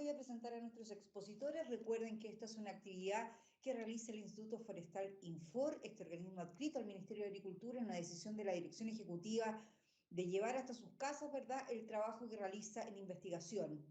voy a presentar a nuestros expositores. Recuerden que esta es una actividad que realiza el Instituto Forestal Infor, este organismo adscrito al Ministerio de Agricultura, en una decisión de la Dirección Ejecutiva de llevar hasta sus casas, ¿verdad?, el trabajo que realiza en investigación.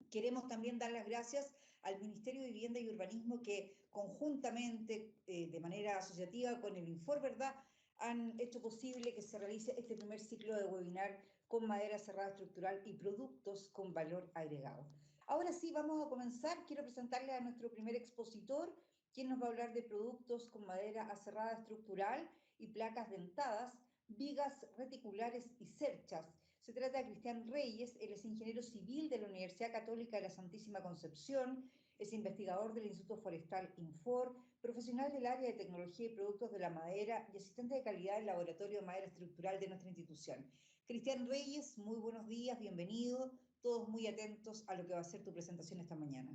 Queremos también dar las gracias al Ministerio de Vivienda y Urbanismo que conjuntamente, de manera asociativa con el Infor, ¿verdad?, han hecho posible que se realice este primer ciclo de webinar con madera cerrada estructural y productos con valor agregado. Ahora sí, vamos a comenzar. Quiero presentarle a nuestro primer expositor, quien nos va a hablar de productos con madera aserrada estructural y placas dentadas, vigas reticulares y cerchas. Se trata de Cristian Reyes. Él es ingeniero civil de la Universidad Católica de la Santísima Concepción, es investigador del Instituto Forestal Infor, profesional del área de tecnología y productos de la madera y asistente de calidad del Laboratorio de Madera Estructural de nuestra institución. Cristian Reyes, muy buenos días, bienvenido, todos muy atentos a lo que va a ser tu presentación esta mañana.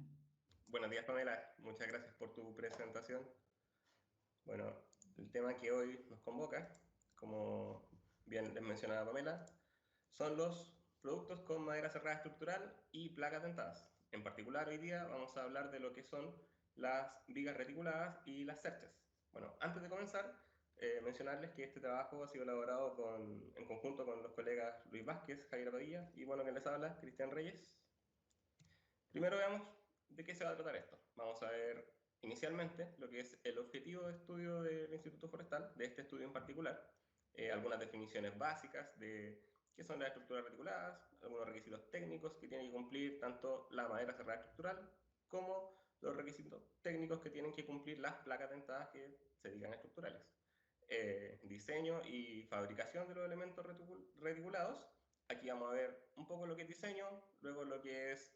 Buenos días, Pamela, muchas gracias por tu presentación. Bueno, el tema que hoy nos convoca, como bien les mencionaba Pamela, son los productos con madera cerrada estructural y placas dentadas. En particular, hoy día vamos a hablar de lo que son las vigas reticuladas y las cerchas. Bueno, antes de comenzar, mencionarles que este trabajo ha sido elaborado en conjunto con los colegas Luis Vázquez, Javier Padilla y, bueno, quien les habla, Cristian Reyes. Primero veamos de qué se va a tratar esto. Vamos a ver inicialmente lo que es el objetivo de estudio del Instituto Forestal, de este estudio en particular, algunas definiciones básicas de qué son las estructuras reticuladas, algunos requisitos técnicos que tiene que cumplir tanto la madera cerrada estructural como los requisitos técnicos que tienen que cumplir las placas dentadas que se digan estructurales. Diseño y fabricación de los elementos reticulados. Aquí vamos a ver un poco lo que es diseño, luego lo que es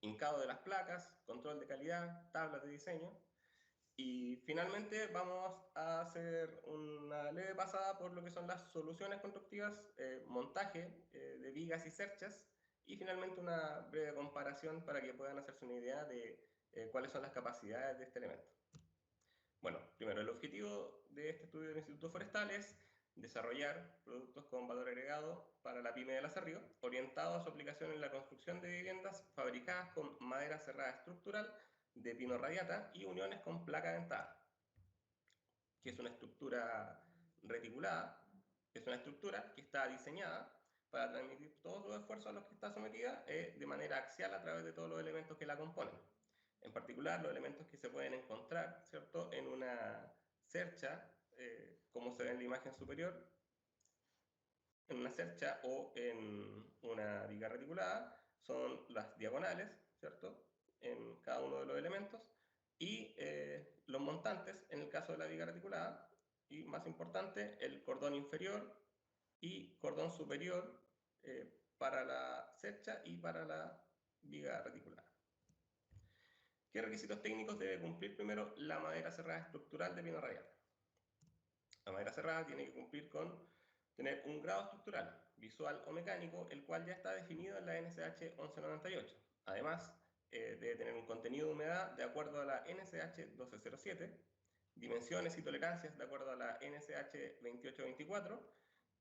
hincado de las placas, control de calidad, tablas de diseño. Y finalmente vamos a hacer una leve pasada por lo que son las soluciones constructivas, montaje de vigas y cerchas, y finalmente una breve comparación para que puedan hacerse una idea de cuáles son las capacidades de este elemento. Bueno, primero, el objetivo de este estudio del Instituto Forestal es desarrollar productos con valor agregado para la pyme del aserrío, orientado a su aplicación en la construcción de viviendas fabricadas con madera cerrada estructural de pino radiata y uniones con placa dentada, que es una estructura reticulada, es una estructura que está diseñada para transmitir todos los esfuerzos a los que está sometida de manera axial a través de todos los elementos que la componen. En particular, los elementos que se pueden encontrar, ¿cierto?, en una cercha, como se ve en la imagen superior, en una cercha o en una viga reticulada, son las diagonales, ¿cierto?, en cada uno de los elementos, y los montantes, en el caso de la viga reticulada, y más importante, el cordón inferior y cordón superior para la cercha y para la viga reticulada. ¿Qué requisitos técnicos debe cumplir primero la madera cerrada estructural de pino radiata? La madera cerrada tiene que cumplir con tener un grado estructural, visual o mecánico, el cual ya está definido en la NSH 1198. Además, debe tener un contenido de humedad de acuerdo a la NSH 1207, dimensiones y tolerancias de acuerdo a la NSH 2824,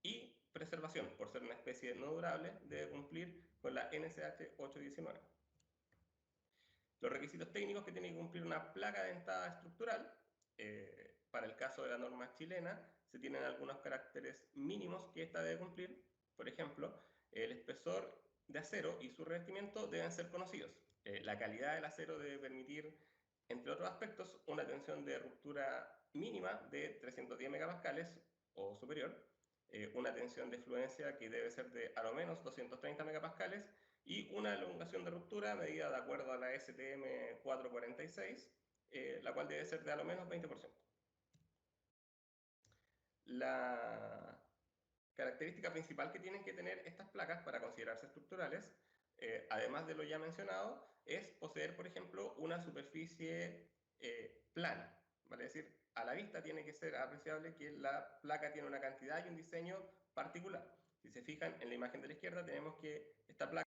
y preservación, por ser una especie no durable, debe cumplir con la NSH 819. Los requisitos técnicos que tiene que cumplir una placa dentada estructural, para el caso de la norma chilena, se tienen algunos caracteres mínimos que ésta debe cumplir. Por ejemplo, el espesor de acero y su revestimiento deben ser conocidos. La calidad del acero debe permitir, entre otros aspectos, una tensión de ruptura mínima de 310 megapascales o superior, una tensión de fluencia que debe ser de a lo menos 230 megapascales y una elongación de ruptura medida de acuerdo a la STM 446, la cual debe ser de a lo menos 20%. La característica principal que tienen que tener estas placas para considerarse estructurales, además de lo ya mencionado, es poseer, por ejemplo, una superficie plana, ¿vale? Es decir, a la vista tiene que ser apreciable que la placa tiene una cantidad y un diseño particular. Si se fijan en la imagen de la izquierda, tenemos que esta placa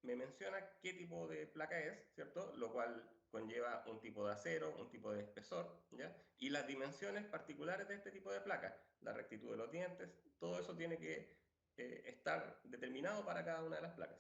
me menciona qué tipo de placa es, ¿cierto? Lo cual conlleva un tipo de acero, un tipo de espesor, ¿ya? Y las dimensiones particulares de este tipo de placa, la rectitud de los dientes, todo eso tiene que estar determinado para cada una de las placas.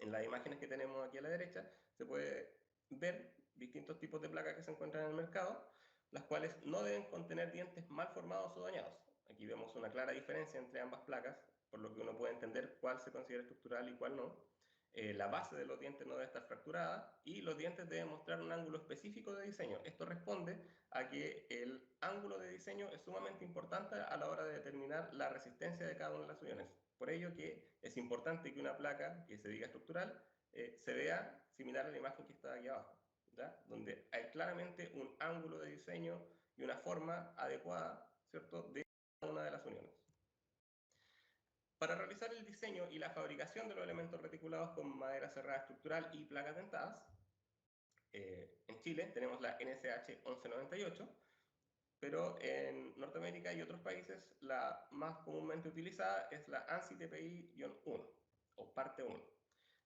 En las imágenes que tenemos aquí a la derecha se puede ver distintos tipos de placas que se encuentran en el mercado, las cuales no deben contener dientes mal formados o dañados. Aquí vemos una clara diferencia entre ambas placas, por lo que uno puede entender cuál se considera estructural y cuál no. La base de los dientes no debe estar fracturada y los dientes deben mostrar un ángulo específico de diseño. Esto responde a que el ángulo de diseño es sumamente importante a la hora de determinar la resistencia de cada una de las uniones. Por ello que es importante que una placa que se diga estructural se vea similar a la imagen que está aquí abajo, ¿ya? Donde hay claramente un ángulo de diseño y una forma adecuada, ¿cierto?, de cada una de las uniones. Para realizar el diseño y la fabricación de los elementos reticulados con madera cerrada estructural y placas dentadas, en Chile tenemos la NSH 1198, pero en Norteamérica y otros países la más comúnmente utilizada es la ANSI TPI-1 o parte 1,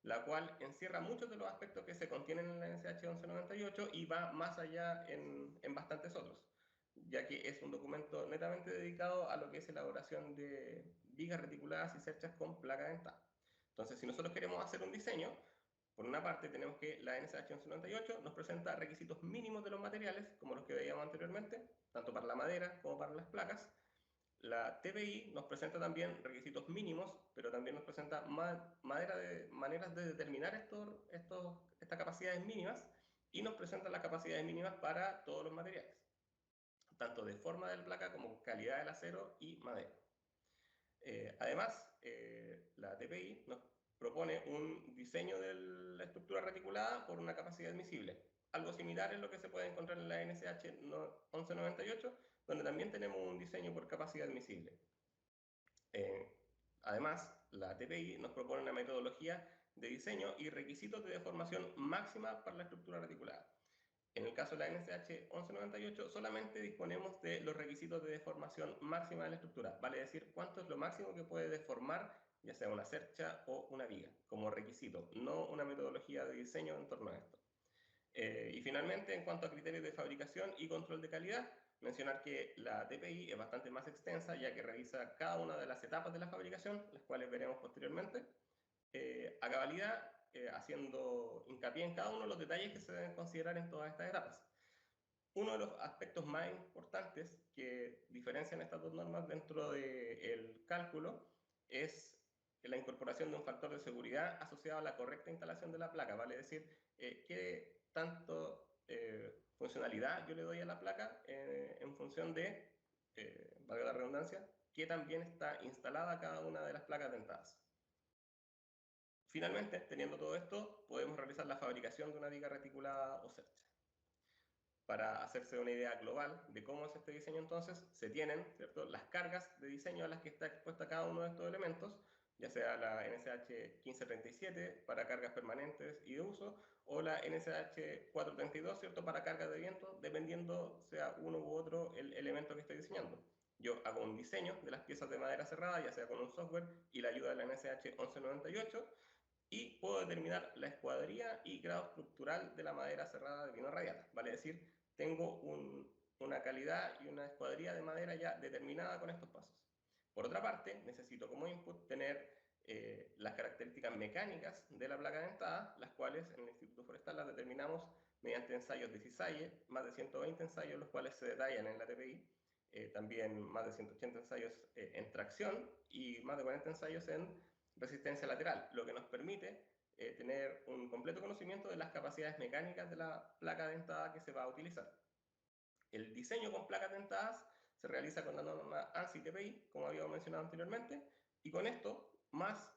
la cual encierra muchos de los aspectos que se contienen en la NSH 1198 y va más allá en bastantes otros, ya que es un documento netamente dedicado a lo que es elaboración de vigas reticuladas y cerchas con placa dentada. Entonces, si nosotros queremos hacer un diseño, por una parte tenemos que la NSH 1198 nos presenta requisitos mínimos de los materiales, como los que veíamos anteriormente, tanto para la madera como para las placas. La TPI nos presenta también requisitos mínimos, pero también nos presenta maneras de determinar estas capacidades mínimas y nos presenta las capacidades mínimas para todos los materiales, tanto de forma de la placa como calidad del acero y madera. Además, la TPI nos propone un diseño de la estructura reticulada por una capacidad admisible. Algo similar es lo que se puede encontrar en la NSH 1198, donde también tenemos un diseño por capacidad admisible. Además, la TPI nos propone una metodología de diseño y requisitos de deformación máxima para la estructura reticulada. En el caso de la NSH 1198 solamente disponemos de los requisitos de deformación máxima de la estructura, vale decir cuánto es lo máximo que puede deformar ya sea una cercha o una viga, como requisito, no una metodología de diseño en torno a esto. Y finalmente, en cuanto a criterios de fabricación y control de calidad, mencionar que la TPI es bastante más extensa, ya que revisa cada una de las etapas de la fabricación, las cuales veremos posteriormente, a cabalidad, haciendo hincapié en cada uno de los detalles que se deben considerar en todas estas etapas. Uno de los aspectos más importantes que diferencian estas dos normas dentro del cálculo es la incorporación de un factor de seguridad asociado a la correcta instalación de la placa, vale decir, qué tanto funcionalidad yo le doy a la placa en función de, valga la redundancia, que también está instalada cada una de las placas dentadas. Finalmente, teniendo todo esto, podemos realizar la fabricación de una viga reticulada o cercha. Para hacerse una idea global de cómo es este diseño, entonces, se tienen, ¿cierto?, las cargas de diseño a las que está expuesta cada uno de estos elementos, ya sea la NSH 1537 para cargas permanentes y de uso, o la NSH 432, ¿cierto?, para cargas de viento, dependiendo sea uno u otro el elemento que estoy diseñando. Yo hago un diseño de las piezas de madera cerrada, ya sea con un software y la ayuda de la NSH 1198, y puedo determinar la escuadría y grado estructural de la madera cerrada de vino radiata. Vale decir, tengo una calidad y una escuadría de madera ya determinada con estos pasos. Por otra parte, necesito como input tener las características mecánicas de la placa dentada, las cuales en el Instituto Forestal las determinamos mediante ensayos de cisalle, más de 120 ensayos, los cuales se detallan en la TPI, también más de 180 ensayos en tracción y más de 40 ensayos en resistencia lateral, lo que nos permite tener un completo conocimiento de las capacidades mecánicas de la placa dentada que se va a utilizar. El diseño con placas dentadas se realiza con la norma ANSI TPI, como habíamos mencionado anteriormente, y con esto, más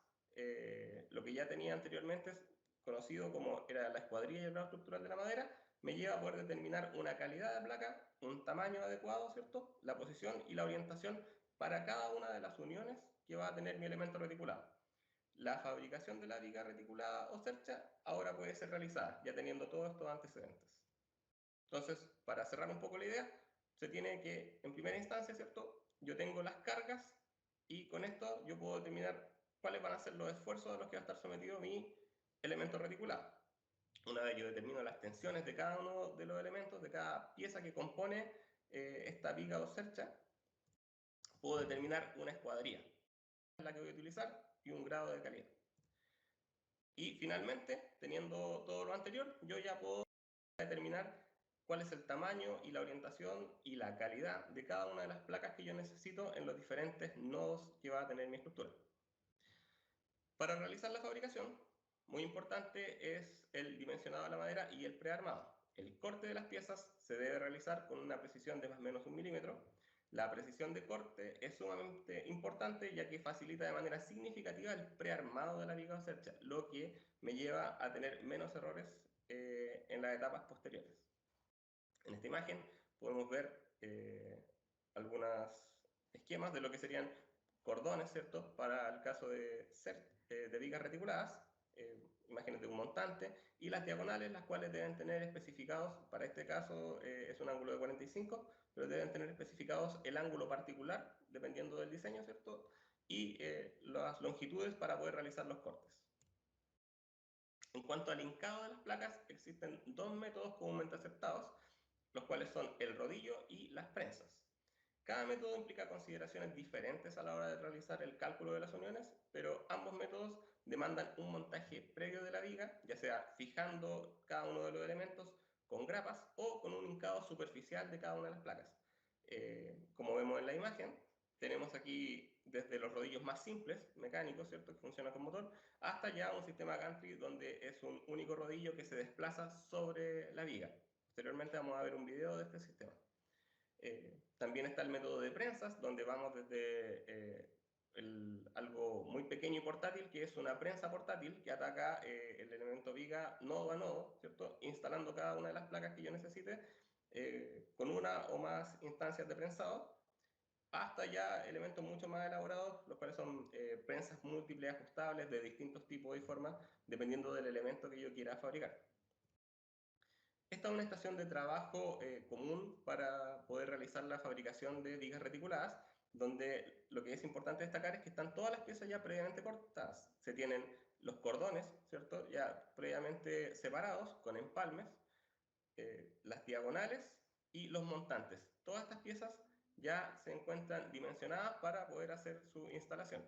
lo que ya tenía anteriormente conocido como era la escuadrilla y el grado estructural de la madera, me lleva a poder determinar una calidad de placa, un tamaño adecuado, ¿cierto?, la posición y la orientación para cada una de las uniones que va a tener mi elemento reticulado. La fabricación de la viga reticulada o cercha ahora puede ser realizada, ya teniendo todos estos antecedentes. Entonces, para cerrar un poco la idea, se tiene que, en primera instancia, ¿cierto?, yo tengo las cargas y con esto yo puedo determinar cuáles van a ser los esfuerzos a los que va a estar sometido mi elemento reticulado. Una vez yo determino las tensiones de cada uno de los elementos, de cada pieza que compone esta viga o cercha, puedo determinar una escuadría, la que voy a utilizar, y un grado de calidad. Y finalmente, teniendo todo lo anterior, yo ya puedo determinar cuál es el tamaño y la orientación y la calidad de cada una de las placas que yo necesito en los diferentes nodos que va a tener mi estructura. Para realizar la fabricación, muy importante es el dimensionado de la madera y el prearmado. El corte de las piezas se debe realizar con una precisión de más o menos 1 milímetro. La precisión de corte es sumamente importante ya que facilita de manera significativa el prearmado de la viga o cercha, lo que me lleva a tener menos errores en las etapas posteriores. En esta imagen podemos ver algunos esquemas de lo que serían cordones, ¿cierto? Para el caso de vigas reticuladas, imágenes de un montante, y las diagonales, las cuales deben tener especificados, para este caso es un ángulo de 45, pero deben tener especificados el ángulo particular, dependiendo del diseño, ¿cierto? Y las longitudes para poder realizar los cortes. En cuanto al hincado de las placas, existen dos métodos comúnmente aceptados, los cuales son el rodillo y las prensas. Cada método implica consideraciones diferentes a la hora de realizar el cálculo de las uniones, pero ambos métodos demandan un montaje previo de la viga, ya sea fijando cada uno de los elementos con grapas o con un hincado superficial de cada una de las placas. Como vemos en la imagen, tenemos aquí desde los rodillos más simples, mecánicos, ¿cierto?, que funcionan con motor, hasta ya un sistema gantry donde es un único rodillo que se desplaza sobre la viga. Posteriormente vamos a ver un video de este sistema. También está el método de prensas, donde vamos desde algo muy pequeño y portátil, que es una prensa portátil que ataca el elemento viga nodo a nodo, ¿cierto?, instalando cada una de las placas que yo necesite con una o más instancias de prensado, hasta ya elementos mucho más elaborados, los cuales son prensas múltiples ajustables de distintos tipos y formas, dependiendo del elemento que yo quiera fabricar. Esta es una estación de trabajo común para poder realizar la fabricación de vigas reticuladas, donde lo que es importante destacar es que están todas las piezas ya previamente cortadas. Se tienen los cordones, ¿cierto?, ya previamente separados con empalmes, las diagonales y los montantes. Todas estas piezas ya se encuentran dimensionadas para poder hacer su instalación.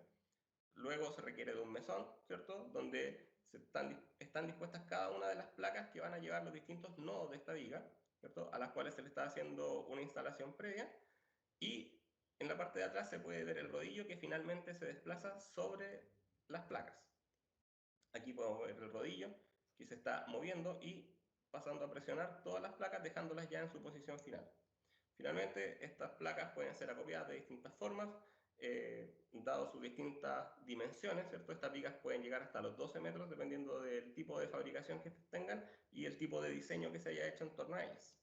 Luego se requiere de un mesón, ¿cierto?, donde están dispuestas cada una de las placas que van a llevar los distintos nodos de esta viga, ¿cierto?, a las cuales se le está haciendo una instalación previa, y en la parte de atrás se puede ver el rodillo que finalmente se desplaza sobre las placas. Aquí podemos ver el rodillo que se está moviendo y pasando a presionar todas las placas, dejándolas ya en su posición final. Finalmente, estas placas pueden ser acopiadas de distintas formas, dado sus distintas dimensiones, ¿cierto? Estas vigas pueden llegar hasta los 12 metros, dependiendo del tipo de fabricación que tengan y el tipo de diseño que se haya hecho en torno a ellas.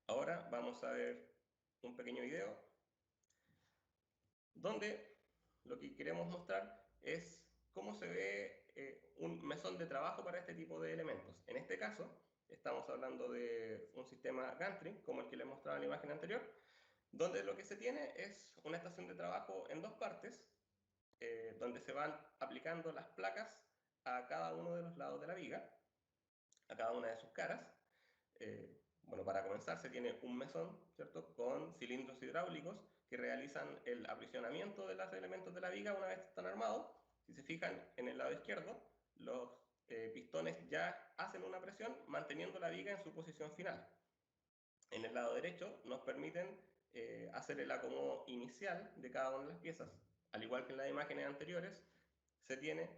Ahora vamos a ver un pequeño video donde lo que queremos mostrar es cómo se ve un mesón de trabajo para este tipo de elementos. En este caso, estamos hablando de un sistema gantry, como el que les mostraba en la imagen anterior, donde lo que se tiene es una estación de trabajo en dos partes, donde se van aplicando las placas a cada uno de los lados de la viga, a cada una de sus caras. Bueno, para comenzar se tiene un mesón, ¿cierto?, con cilindros hidráulicos que realizan el aprisionamiento de los elementos de la viga una vez que están armados. Si se fijan en el lado izquierdo, los pistones ya hacen una presión manteniendo la viga en su posición final. En el lado derecho nos permiten hacer el acomodo inicial de cada una de las piezas. Al igual que en las imágenes anteriores, se tiene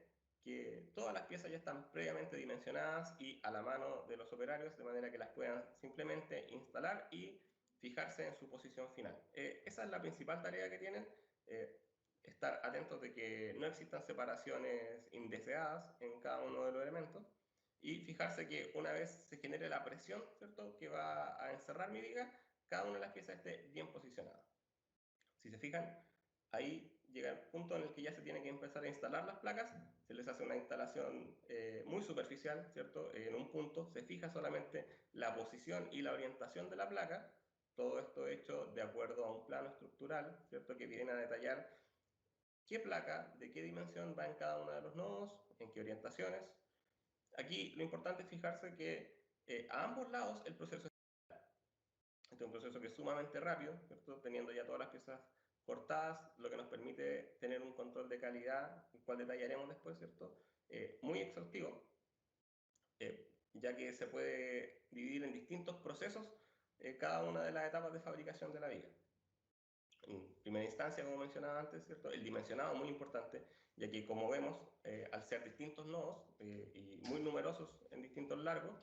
que todas las piezas ya están previamente dimensionadas y a la mano de los operarios, de manera que las puedan simplemente instalar y fijarse en su posición final. Esa es la principal tarea que tienen, estar atentos de que no existan separaciones indeseadas en cada uno de los elementos, y fijarse que una vez se genere la presión, ¿cierto?, que va a encerrar mi viga, cada una de las piezas esté bien posicionada. Si se fijan, ahí llega el punto en el que ya se tiene que empezar a instalar las placas, se les hace una instalación muy superficial, ¿cierto? En un punto se fija solamente la posición y la orientación de la placa, todo esto hecho de acuerdo a un plano estructural, ¿cierto?, que viene a detallar qué placa, de qué dimensión va en cada uno de los nodos, en qué orientaciones. Aquí lo importante es fijarse que a ambos lados el proceso este es un proceso que es sumamente rápido, ¿cierto?, teniendo ya todas las piezas cortadas, lo que nos permite tener un control de calidad, el cual detallaremos después, ¿cierto?, muy exhaustivo, ya que se puede dividir en distintos procesos cada una de las etapas de fabricación de la viga. En primera instancia, como mencionaba antes, ¿cierto? El dimensionado es muy importante, ya que como vemos, al ser distintos nodos y muy numerosos en distintos largos,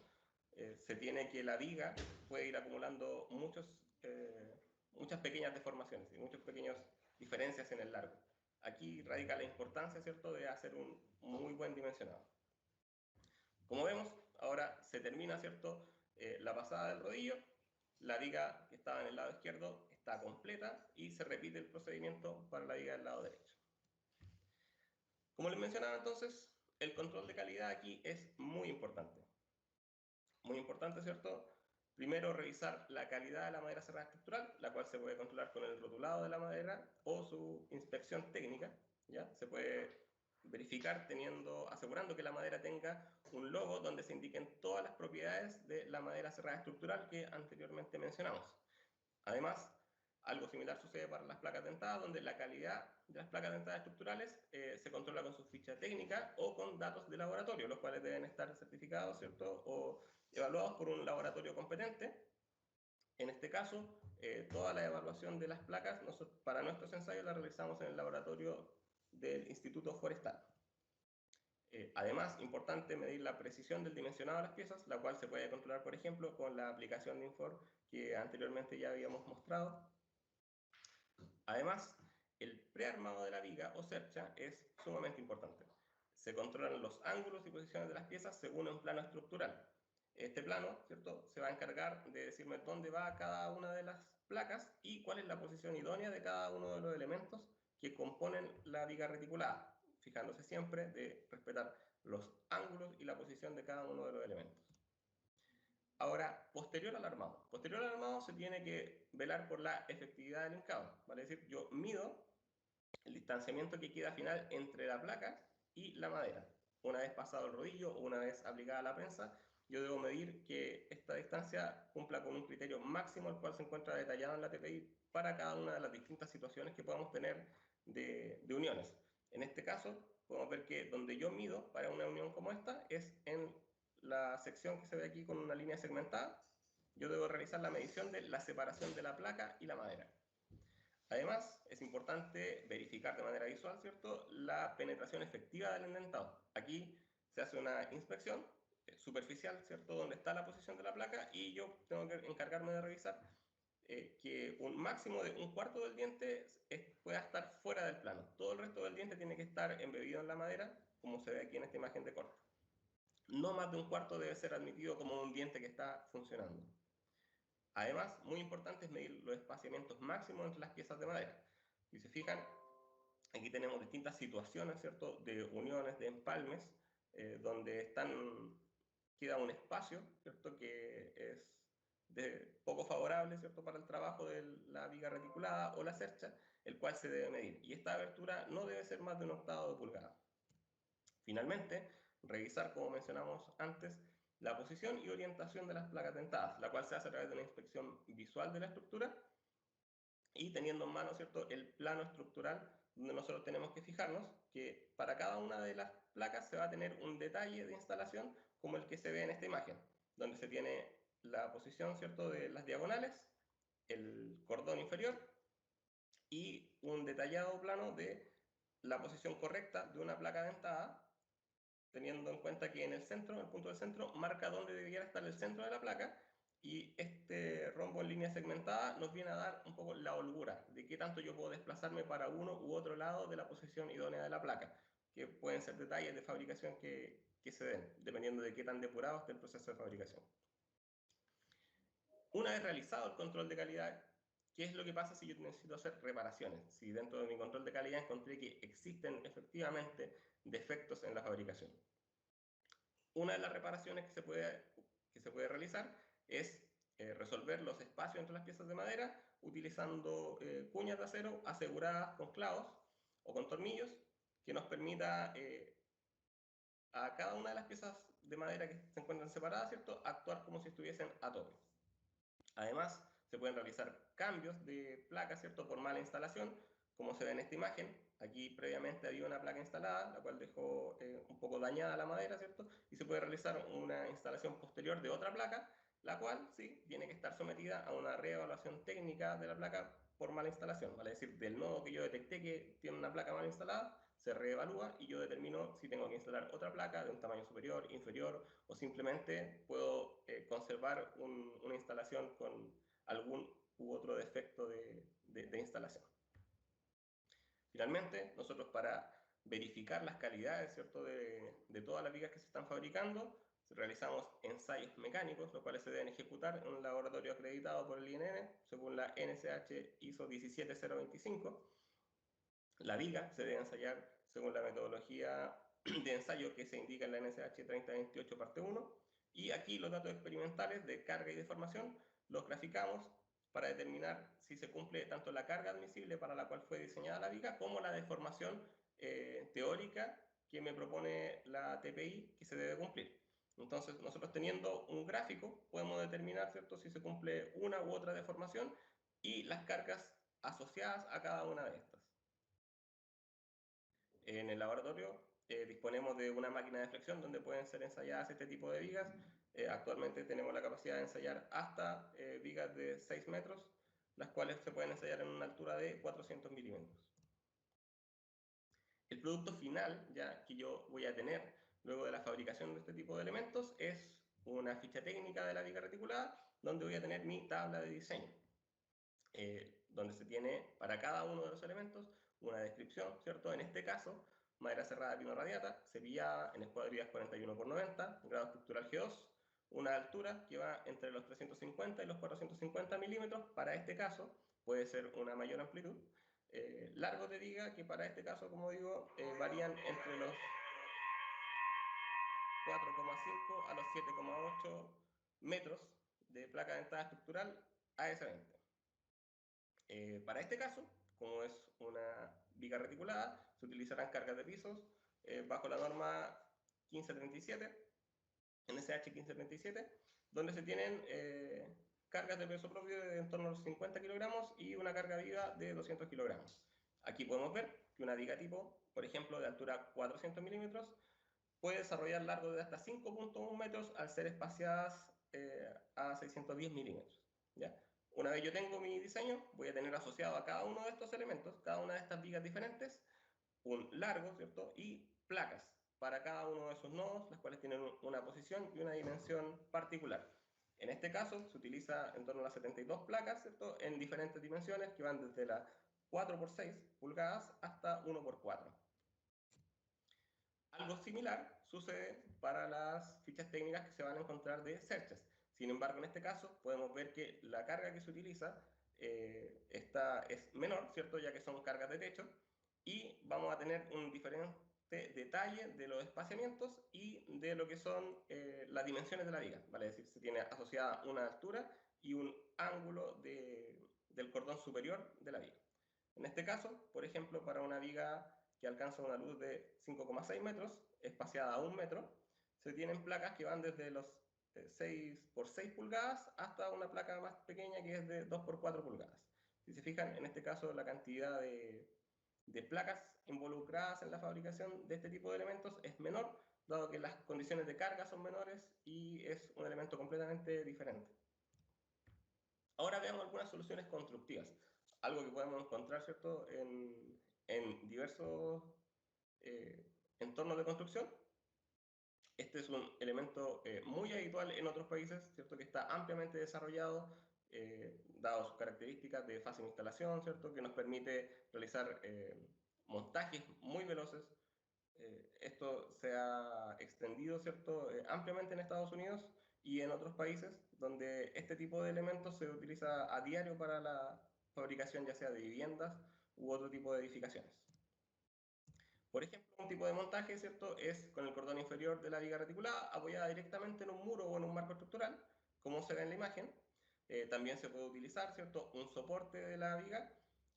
se tiene que la viga puede ir acumulando muchas pequeñas deformaciones y muchas pequeñas diferencias en el largo. Aquí radica la importancia, ¿cierto?, de hacer un muy buen dimensionado. Como vemos, ahora se termina, ¿cierto?, la pasada del rodillo, la viga que estaba en el lado izquierdo está completa y se repite el procedimiento para la viga del lado derecho. Como les mencionaba entonces, el control de calidad aquí es muy importante. Muy importante, ¿cierto? Primero, revisar la calidad de la madera cerrada estructural, la cual se puede controlar con el rotulado de la madera o su inspección técnica, ¿ya? Se puede verificar asegurando que la madera tenga un logo donde se indiquen todas las propiedades de la madera cerrada estructural que anteriormente mencionamos. Además, algo similar sucede para las placas dentadas, donde la calidad de las placas dentadas estructurales se controla con su ficha técnica o con datos de laboratorio, los cuales deben estar certificados, ¿cierto?, o evaluados por un laboratorio competente. En este caso, toda la evaluación de las placas para nuestros ensayos la realizamos en el laboratorio del Instituto Forestal. Además, importante medir la precisión del dimensionado de las piezas, la cual se puede controlar, por ejemplo, con la aplicación de Infor que anteriormente ya habíamos mostrado. Además, el prearmado de la viga o cercha es sumamente importante. Se controlan los ángulos y posiciones de las piezas según un plano estructural. Este plano, ¿cierto?, se va a encargar de decirme dónde va cada una de las placas y cuál es la posición idónea de cada uno de los elementos que componen la viga reticulada, fijándose siempre de respetar los ángulos y la posición de cada uno de los elementos. Ahora, posterior al armado. Posterior al armado se tiene que velar por la efectividad del hincado. Vale decir, yo mido el distanciamiento que queda final entre la placa y la madera. Una vez pasado el rodillo o una vez aplicada la prensa, yo debo medir que esta distancia cumpla con un criterio máximo, el cual se encuentra detallado en la TPI para cada una de las distintas situaciones que podamos tener de uniones. En este caso, podemos ver que donde yo mido para una unión como esta es en la sección que se ve aquí con una línea segmentada. Yo debo realizar la medición de la separación de la placa y la madera. Además, es importante verificar de manera visual, ¿cierto?, la penetración efectiva del indentado. Aquí se hace una inspección superficial, ¿cierto?, donde está la posición de la placa, y yo tengo que encargarme de revisar que un máximo de un cuarto del diente pueda estar fuera del plano. Todo el resto del diente tiene que estar embebido en la madera, como se ve aquí en esta imagen de corte. No más de un cuarto debe ser admitido como un diente que está funcionando. Además, muy importante es medir los espaciamientos máximos entre las piezas de madera. Si se fijan, aquí tenemos distintas situaciones, ¿cierto?, de uniones, de empalmes, donde queda un espacio, ¿cierto?, que es poco favorable, ¿cierto?, para el trabajo de la viga reticulada o la cercha, el cual se debe medir. Y esta abertura no debe ser más de 1/8 de pulgada. Finalmente, revisar, como mencionamos antes, la posición y orientación de las placas dentadas, la cual se hace a través de una inspección visual de la estructura y teniendo en mano, ¿cierto?, el plano estructural, donde nosotros tenemos que fijarnos que para cada una de las placas se va a tener un detalle de instalación como el que se ve en esta imagen, donde se tiene la posición, ¿cierto?, de las diagonales, el cordón inferior y un detallado plano de la posición correcta de una placa dentada, teniendo en cuenta que en el centro, el punto del centro, marca dónde debiera estar el centro de la placa, y este rombo en línea segmentada nos viene a dar un poco la holgura de qué tanto yo puedo desplazarme para uno u otro lado de la posición idónea de la placa, que pueden ser detalles de fabricación que se den, dependiendo de qué tan depurado esté el proceso de fabricación. Una vez realizado el control de calidad, ¿qué es lo que pasa si yo necesito hacer reparaciones? Si dentro de mi control de calidad encontré que existen efectivamente defectos en la fabricación. Una de las reparaciones que se puede realizar es resolver los espacios entre las piezas de madera utilizando cuñas de acero aseguradas con clavos o con tornillos, que nos permita a cada una de las piezas de madera que se encuentran separadas, ¿cierto?, actuar como si estuviesen a tope. Además, se pueden realizar cambios de placas, ¿cierto?, por mala instalación, como se ve en esta imagen, aquí previamente había una placa instalada, la cual dejó un poco dañada la madera, ¿cierto? Y se puede realizar una instalación posterior de otra placa, la cual sí tiene que estar sometida a una reevaluación técnica de la placa por mala instalación, ¿vale? Es decir, del nodo que yo detecté que tiene una placa mal instalada, se reevalúa y yo determino si tengo que instalar otra placa de un tamaño superior, inferior, o simplemente puedo conservar una instalación con algún u otro defecto de instalación. Finalmente, nosotros para verificar las calidades, ¿cierto?, de todas las vigas que se están fabricando, realizamos ensayos mecánicos, los cuales se deben ejecutar en un laboratorio acreditado por el INN, según la NSH ISO 17025. La viga se debe ensayar según la metodología de ensayo que se indica en la NSH 3028 parte 1, y aquí los datos experimentales de carga y deformación los graficamos para determinar si se cumple tanto la carga admisible para la cual fue diseñada la viga como la deformación teórica que me propone la TPI que se debe cumplir. Entonces, nosotros teniendo un gráfico podemos determinar, ¿cierto?, si se cumple una u otra deformación y las cargas asociadas a cada una de estas. En el laboratorio disponemos de una máquina de flexión donde pueden ser ensayadas este tipo de vigas. Actualmente tenemos la capacidad de ensayar hasta vigas de 6 metros, las cuales se pueden ensayar en una altura de 400 milímetros. El producto final ya que yo voy a tener luego de la fabricación de este tipo de elementos es una ficha técnica de la viga reticulada, donde voy a tener mi tabla de diseño, donde se tiene para cada uno de los elementos una descripción, ¿cierto? En este caso, madera cerrada pino radiata, cepillada en escuadrillas 41×90, grado estructural G2, una altura que va entre los 350 y los 450 milímetros. Para este caso puede ser una mayor amplitud. Largos de viga que para este caso, como digo, varían entre los 4,5 a los 7,8 metros de placa dentada estructural AS20. Para este caso, como es una viga reticulada, se utilizarán cargas de pisos bajo la norma 1537, NSH 1537, donde se tienen cargas de peso propio de en torno a los 50 kilogramos y una carga viva de 200 kilogramos. Aquí podemos ver que una viga tipo, por ejemplo, de altura 400 milímetros, puede desarrollar largo de hasta 5,1 metros al ser espaciadas a 610 milímetros. ¿Ya? Una vez yo tengo mi diseño, voy a tener asociado a cada uno de estos elementos, cada una de estas vigas diferentes, un largo, ¿cierto? Y placas para cada uno de esos nodos, las cuales tienen una posición y una dimensión particular. En este caso se utiliza en torno a las 72 placas, ¿cierto?, en diferentes dimensiones que van desde las 4×6 pulgadas hasta 1×4. Algo similar sucede para las fichas técnicas que se van a encontrar de Searches. Sin embargo, en este caso podemos ver que la carga que se utiliza es menor, ¿cierto?, ya que son cargas de techo, y vamos a tener un diferente detalle de los espaciamientos y de lo que son las dimensiones de la viga, ¿vale? Es decir, se tiene asociada una altura y un ángulo del cordón superior de la viga. En este caso, por ejemplo, para una viga que alcanza una luz de 5,6 metros, espaciada a 1 metro, se tienen placas que van desde los 6×6 pulgadas hasta una placa más pequeña que es de 2×4 pulgadas. Si se fijan, en este caso la cantidad de placas involucradas en la fabricación de este tipo de elementos es menor, dado que las condiciones de carga son menores y es un elemento completamente diferente. Ahora veamos algunas soluciones constructivas, algo que podemos encontrar, ¿cierto?, en diversos entornos de construcción. Este es un elemento muy habitual en otros países, ¿cierto?, que está ampliamente desarrollado, dado sus características de fácil instalación, ¿cierto?, que nos permite realizar montajes muy veloces. Esto se ha extendido, ¿cierto?, ampliamente en Estados Unidos y en otros países, donde este tipo de elementos se utiliza a diario para la fabricación ya sea de viviendas u otro tipo de edificaciones. Por ejemplo, un tipo de montaje, ¿cierto?, es con el cordón inferior de la viga reticulada apoyada directamente en un muro o en un marco estructural, como se ve en la imagen. También se puede utilizar, ¿cierto?, un soporte de la viga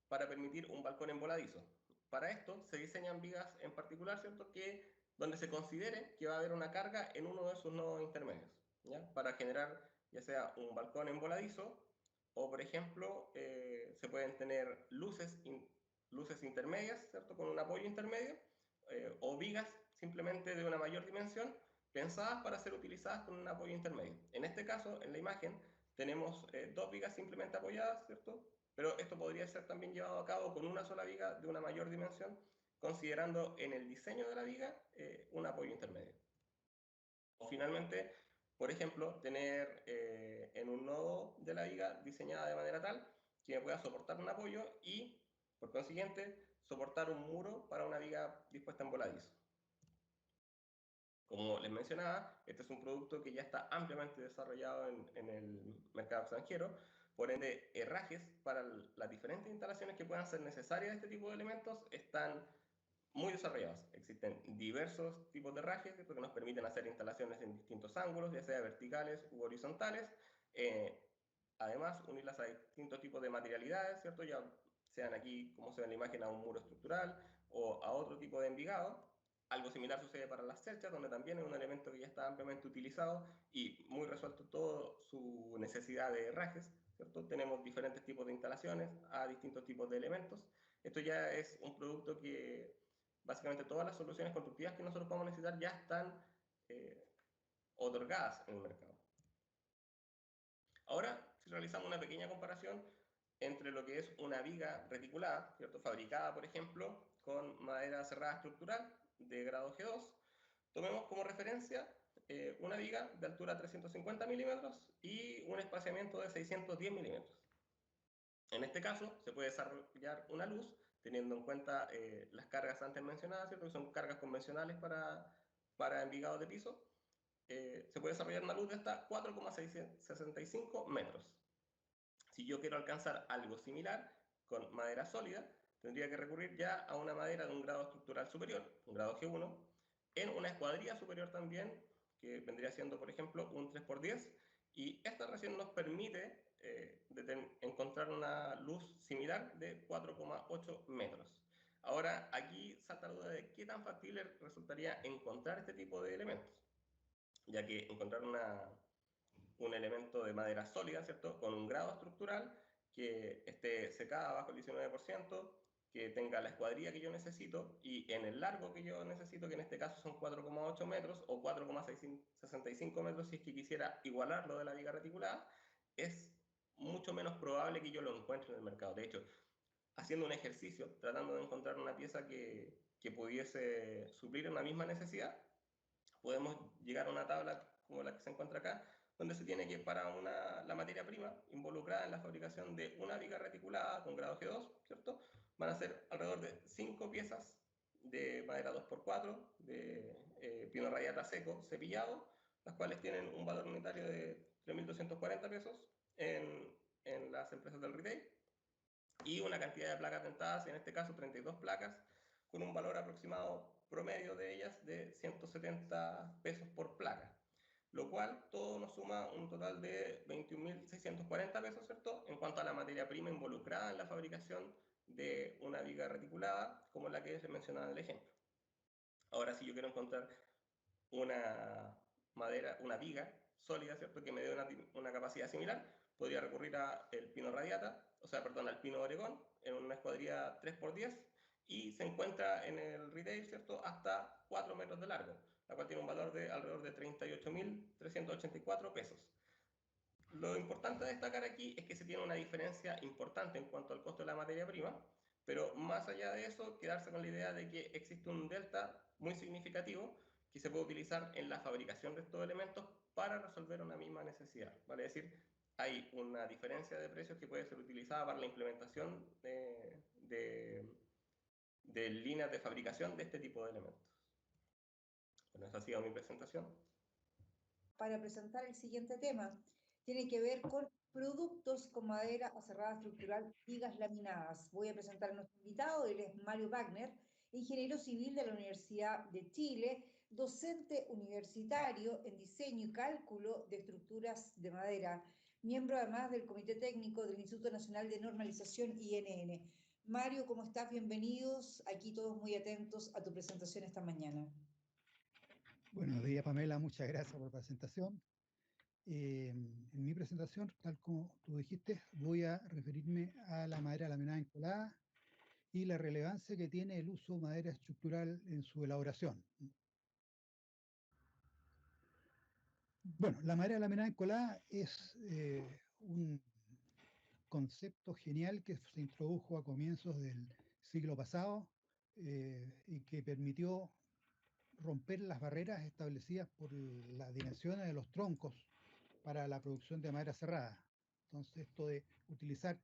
para permitir un balcón en voladizo. Para esto se diseñan vigas en particular, ¿cierto?, donde se considere que va a haber una carga en uno de sus nodos intermedios, ¿ya?, para generar ya sea un balcón en voladizo o, por ejemplo, se pueden tener luces luces intermedias, ¿cierto? Con un apoyo intermedio, o vigas simplemente de una mayor dimensión, pensadas para ser utilizadas con un apoyo intermedio. En este caso, en la imagen, tenemos dos vigas simplemente apoyadas, ¿cierto? Pero esto podría ser también llevado a cabo con una sola viga de una mayor dimensión, considerando en el diseño de la viga un apoyo intermedio. O finalmente, por ejemplo, tener en un nodo de la viga diseñada de manera tal que me pueda soportar un apoyo y, por consiguiente, soportar un muro para una viga dispuesta en voladizo. Como les mencionaba, este es un producto que ya está ampliamente desarrollado en el mercado extranjero, por ende, herrajes para las diferentes instalaciones que puedan ser necesarias de este tipo de elementos están muy desarrollados. Existen diversos tipos de herrajes que nos permiten hacer instalaciones en distintos ángulos, ya sea verticales u horizontales. Además, unirlas a distintos tipos de materialidades, ¿cierto? Ya sean aquí, como se ve en la imagen, a un muro estructural o a otro tipo de envigado. Algo similar sucede para las cerchas, donde también es un elemento que ya está ampliamente utilizado y muy resuelto toda su necesidad de herrajes, ¿cierto? Tenemos diferentes tipos de instalaciones a distintos tipos de elementos. Esto ya es un producto que básicamente todas las soluciones constructivas que nosotros podemos necesitar ya están otorgadas en el mercado. Ahora, si realizamos una pequeña comparación entre lo que es una viga reticulada, ¿cierto? Fabricada, por ejemplo, con madera cerrada estructural de grado G2, tomemos como referencia una viga de altura 350 milímetros y un espaciamiento de 610 milímetros. En este caso, se puede desarrollar una luz teniendo en cuenta las cargas antes mencionadas, ¿cierto? Que son cargas convencionales para envigados de piso. Se puede desarrollar una luz de hasta 4,65 metros. Si yo quiero alcanzar algo similar con madera sólida, tendría que recurrir ya a una madera de un grado estructural superior, un grado G1, en una escuadrilla superior también, que vendría siendo, por ejemplo, un 3x10, y esta recién nos permite encontrar una luz similar de 4,8 metros. Ahora, aquí salta la duda de qué tan factible resultaría encontrar este tipo de elementos, ya que encontrar un elemento de madera sólida, ¿cierto? Con un grado estructural que esté secada bajo el 19%, que tenga la escuadrilla que yo necesito y en el largo que yo necesito, que en este caso son 4,8 metros o 4,65 metros si es que quisiera igualarlo de la viga reticulada, es mucho menos probable que yo lo encuentre en el mercado. De hecho, haciendo un ejercicio, tratando de encontrar una pieza que pudiese suplir una misma necesidad, podemos llegar a una tabla como la que se encuentra acá, donde se tiene que para la materia prima involucrada en la fabricación de una viga reticulada con grado G2, ¿cierto? Van a ser alrededor de 5 piezas de madera 2x4, de pino radiata seco, cepillado, las cuales tienen un valor unitario de 3.240 pesos en las empresas del retail, y una cantidad de placas dentadas, en este caso 32 placas, con un valor aproximado promedio de ellas de 170 pesos por placa, lo cual todo nos suma un total de 21.640 pesos, ¿cierto? En cuanto a la materia prima involucrada en la fabricación de una viga reticulada, como la que se mencionaba en el ejemplo. Ahora, si yo quiero encontrar una viga sólida, ¿cierto? Que me dé una capacidad similar, podría recurrir al pino radiata, al pino Oregón, en una escuadrilla 3x10, y se encuentra en el retail, ¿cierto? Hasta 4 metros de largo, la cual tiene un valor de alrededor de 38.384 pesos. Lo importante de destacar aquí es que se tiene una diferencia importante en cuanto al costo de la materia prima, pero más allá de eso, quedarse con la idea de que existe un delta muy significativo que se puede utilizar en la fabricación de estos elementos para resolver una misma necesidad. Vale decir, hay una diferencia de precios que puede ser utilizada para la implementación de líneas de fabricación de este tipo de elementos. Bueno, esa ha sido mi presentación. Para presentar el siguiente tema, tiene que ver con productos con madera aserrada estructural, vigas laminadas. Voy a presentar a nuestro invitado, él es Mario Wagner, ingeniero civil de la Universidad de Chile, docente universitario en diseño y cálculo de estructuras de madera, miembro además del Comité Técnico del Instituto Nacional de Normalización INN. Mario, ¿cómo estás? Bienvenidos. Aquí todos muy atentos a tu presentación esta mañana. Buenos días, Pamela. Muchas gracias por la presentación. En mi presentación, tal como tú dijiste, voy a referirme a la madera laminada encolada y la relevancia que tiene el uso de madera estructural en su elaboración. Bueno, la madera laminada encolada es un concepto genial que se introdujo a comienzos del siglo pasado y que permitió romper las barreras establecidas por las dimensiones de los troncos para la producción de madera cerrada. Entonces, esto de utilizar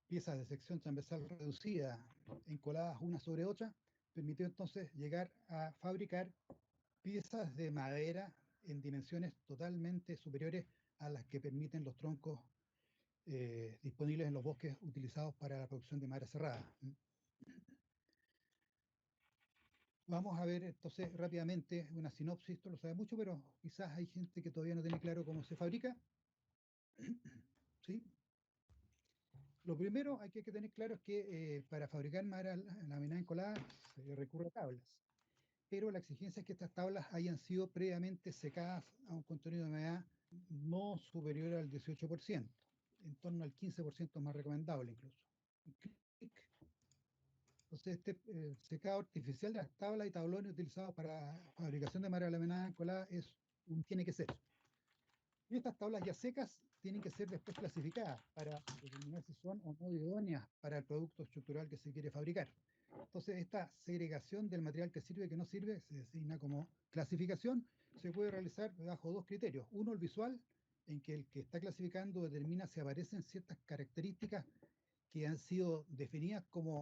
piezas de sección transversal reducida encoladas una sobre otra permitió entonces llegar a fabricar piezas de madera en dimensiones totalmente superiores a las que permiten los troncos disponibles en los bosques utilizados para la producción de madera cerrada. Vamos a ver entonces rápidamente una sinopsis, esto lo sabe mucho, pero quizás hay gente que todavía no tiene claro cómo se fabrica. ¿Sí? Lo primero hay que tener claro es que para fabricar madera laminada encolada se recurre a tablas, pero la exigencia es que estas tablas hayan sido previamente secadas a un contenido de humedad no superior al 18%, en torno al 15% más recomendable incluso. Entonces, este secado artificial de las tablas y tablones utilizados para fabricación de madera laminada encolada tiene que ser. Y estas tablas ya secas tienen que ser después clasificadas para determinar si son o no idóneas para el producto estructural que se quiere fabricar. Entonces, esta segregación del material que sirve y que no sirve se designa como clasificación. Se puede realizar bajo dos criterios. Uno, el visual, en que el que está clasificando determina si aparecen ciertas características que han sido definidas como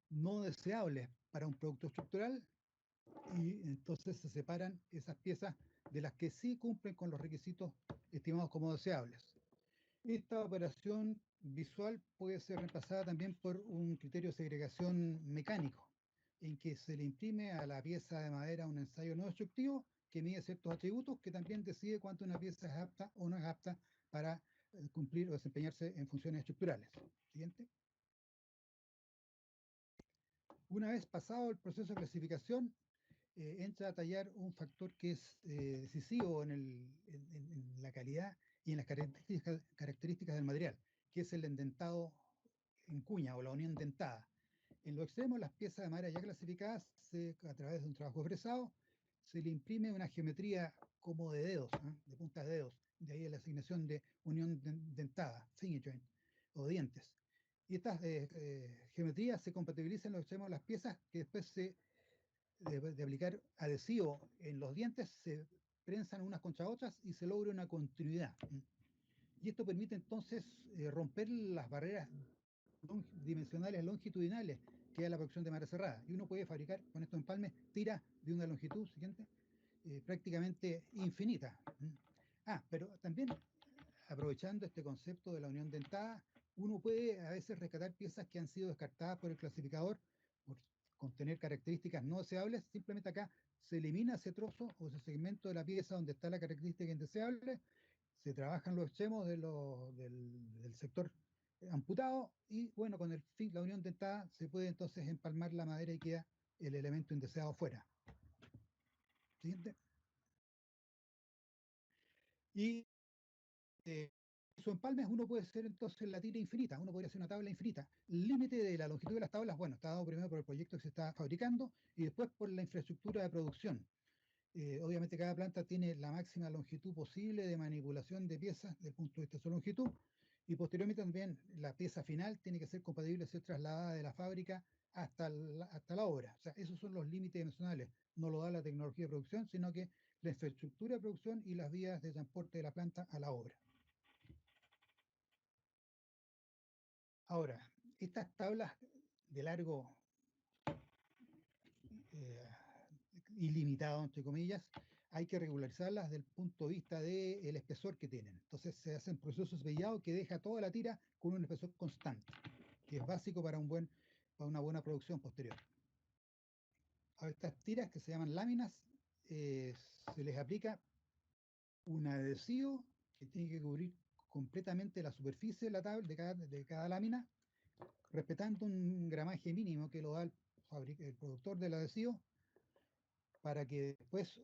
no deseables para un producto estructural, y entonces se separan esas piezas de las que sí cumplen con los requisitos estimados como deseables. Esta operación visual puede ser reemplazada también por un criterio de segregación mecánico, en que se le imprime a la pieza de madera un ensayo no destructivo que mide ciertos atributos que también decide cuánto una pieza es apta o no es apta para cumplir o desempeñarse en funciones estructurales. Siguiente. Una vez pasado el proceso de clasificación, entra a tallar un factor que es decisivo en la calidad y en las características del material, que es el endentado en cuña o la unión dentada. En los extremos, las piezas de madera ya clasificadas, a través de un trabajo fresado, se le imprime una geometría como de dedos, de puntas de dedos, de ahí la asignación de unión dentada, finger joint, o dientes. Y estas geometrías se compatibilizan en los extremos de las piezas que después de aplicar adhesivo en los dientes, se prensan unas contra otras y se logra una continuidad. Y esto permite entonces romper las barreras dimensionales longitudinales que da la producción de madera cerrada. Y uno puede fabricar con estos empalmes tiras de una longitud siguiente prácticamente infinita. Pero también aprovechando este concepto de la unión dentada, uno puede a veces rescatar piezas que han sido descartadas por el clasificador por contener características no deseables. Simplemente acá se elimina ese trozo o ese segmento de la pieza donde está la característica indeseable, se trabajan los extremos del sector amputado y bueno, con la unión dentada se puede entonces empalmar la madera y queda el elemento indeseado fuera. Siguiente. Y su empalmes uno puede hacer entonces la tira infinita, uno podría hacer una tabla infinita. El límite de la longitud de las tablas, bueno, está dado primero por el proyecto que se está fabricando y después por la infraestructura de producción. Obviamente cada planta tiene la máxima longitud posible de manipulación de piezas desde el punto de vista de su longitud y posteriormente también la pieza final tiene que ser compatible ser trasladada de la fábrica hasta la obra. O sea, esos son los límites dimensionales. No lo da la tecnología de producción, sino que la infraestructura de producción y las vías de transporte de la planta a la obra. Ahora, estas tablas de largo ilimitado, entre comillas, hay que regularizarlas desde el punto de vista del espesor que tienen. Entonces se hacen procesos vellados que deja toda la tira con un espesor constante, que es básico para una buena producción posterior. A estas tiras que se llaman láminas, se les aplica un adhesivo que tiene que cubrir completamente la superficie de la tabla de cada lámina, respetando un gramaje mínimo que lo da el productor del adhesivo, para que después,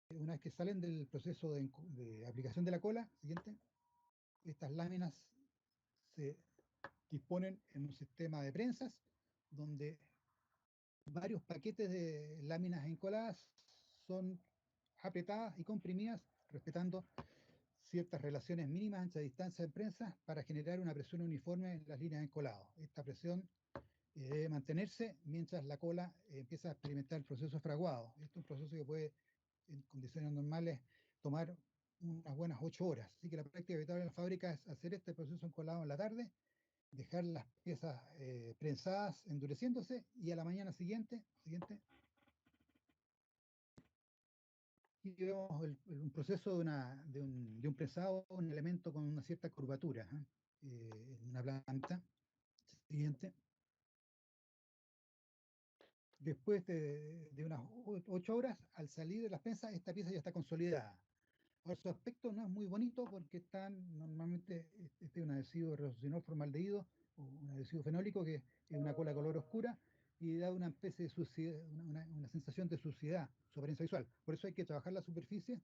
una vez que salen del proceso de aplicación de la cola, siguiente, estas láminas que disponen en un sistema de prensas donde varios paquetes de láminas encoladas son apretadas y comprimidas respetando ciertas relaciones mínimas entre distancia de prensa para generar una presión uniforme en las líneas de encolado. Esta presión debe mantenerse mientras la cola empieza a experimentar el proceso de fraguado. Este es un proceso que puede, en condiciones normales, tomar unas buenas 8 horas. Así que la práctica habitual en la fábrica es hacer este proceso encolado en la tarde, dejar las piezas prensadas endureciéndose y a la mañana siguiente y vemos un proceso de un prensado, un elemento con una cierta curvatura, en una planta. Siguiente. Después de unas 8 horas, al salir de las prensas, esta pieza ya está consolidada. Ahora, su aspecto no es muy bonito porque normalmente este es un adhesivo resorcinol formaldehído o un adhesivo fenólico que es una cola color oscura y da una especie de suciedad, una sensación de suciedad, su apariencia visual. Por eso hay que trabajar la superficie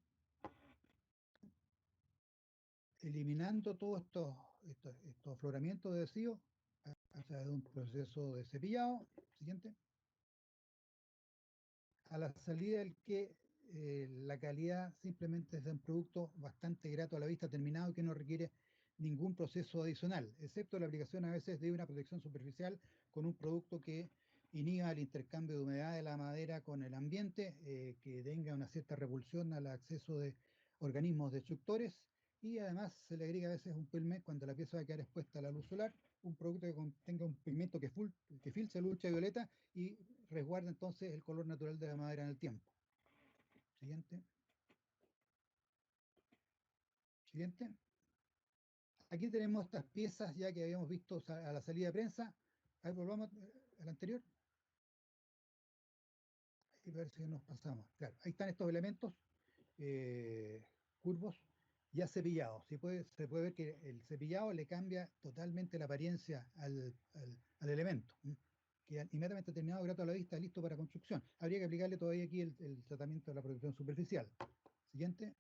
eliminando todos estos afloramientos de adhesivo a través de un proceso de cepillado. Siguiente. A la salida del que la calidad simplemente es de un producto bastante grato a la vista, terminado y que no requiere ningún proceso adicional, excepto la aplicación a veces de una protección superficial con un producto que inhiba el intercambio de humedad de la madera con el ambiente, que tenga una cierta repulsión al acceso de organismos destructores y además se le agrega a veces un pelmet cuando la pieza va a quedar expuesta a la luz solar, un producto que contenga un pigmento que filtre luz ultravioleta y resguarda entonces el color natural de la madera en el tiempo. Siguiente. Siguiente. Aquí tenemos estas piezas ya que habíamos visto a la salida de prensa. A ver, volvamos al anterior. Y a ver si nos pasamos. Claro, ahí están estos elementos curvos ya cepillados. Se puede ver que el cepillado le cambia totalmente la apariencia al elemento. Queda inmediatamente terminado, grato a la vista, listo para construcción. Habría que aplicarle todavía aquí el tratamiento de la protección superficial. Siguiente.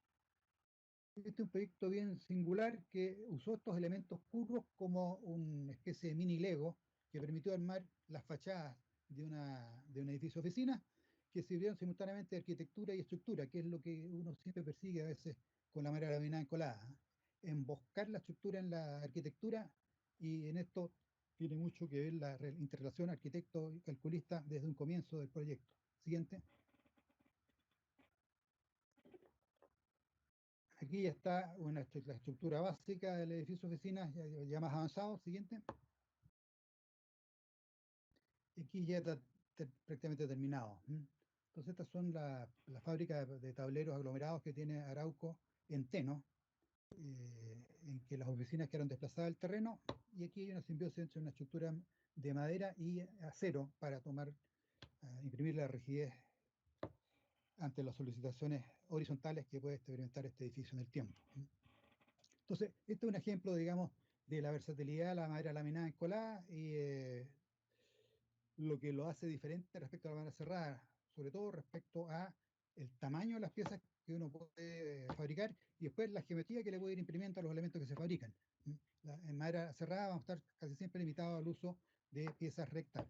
Este es un proyecto bien singular que usó estos elementos curvos como una especie de mini Lego que permitió armar las fachadas de un edificio de oficina que sirvieron simultáneamente de arquitectura y estructura, que es lo que uno siempre persigue a veces con la madera laminada encolada. Emboscar la estructura en la arquitectura, y en esto tiene mucho que ver la interrelación arquitecto y calculista desde un comienzo del proyecto. Siguiente. Aquí ya está la estructura básica del edificio de oficinas, ya más avanzado. Siguiente. Aquí ya está prácticamente terminado. Entonces estas son la fábrica de tableros aglomerados que tiene Arauco en Teno, en que las oficinas quedaron desplazadas del terreno, y aquí hay una simbiosis entre una estructura de madera y acero para imprimir la rigidez ante las solicitaciones horizontales que puede experimentar este edificio en el tiempo. Entonces, este es un ejemplo, digamos, de la versatilidad de la madera laminada encolada y lo que lo hace diferente respecto a la madera cerrada, sobre todo respecto a el tamaño de las piezas que uno puede fabricar y después la geometría que le puede ir imprimiendo a los elementos que se fabrican. En madera cerrada vamos a estar casi siempre limitados al uso de piezas rectas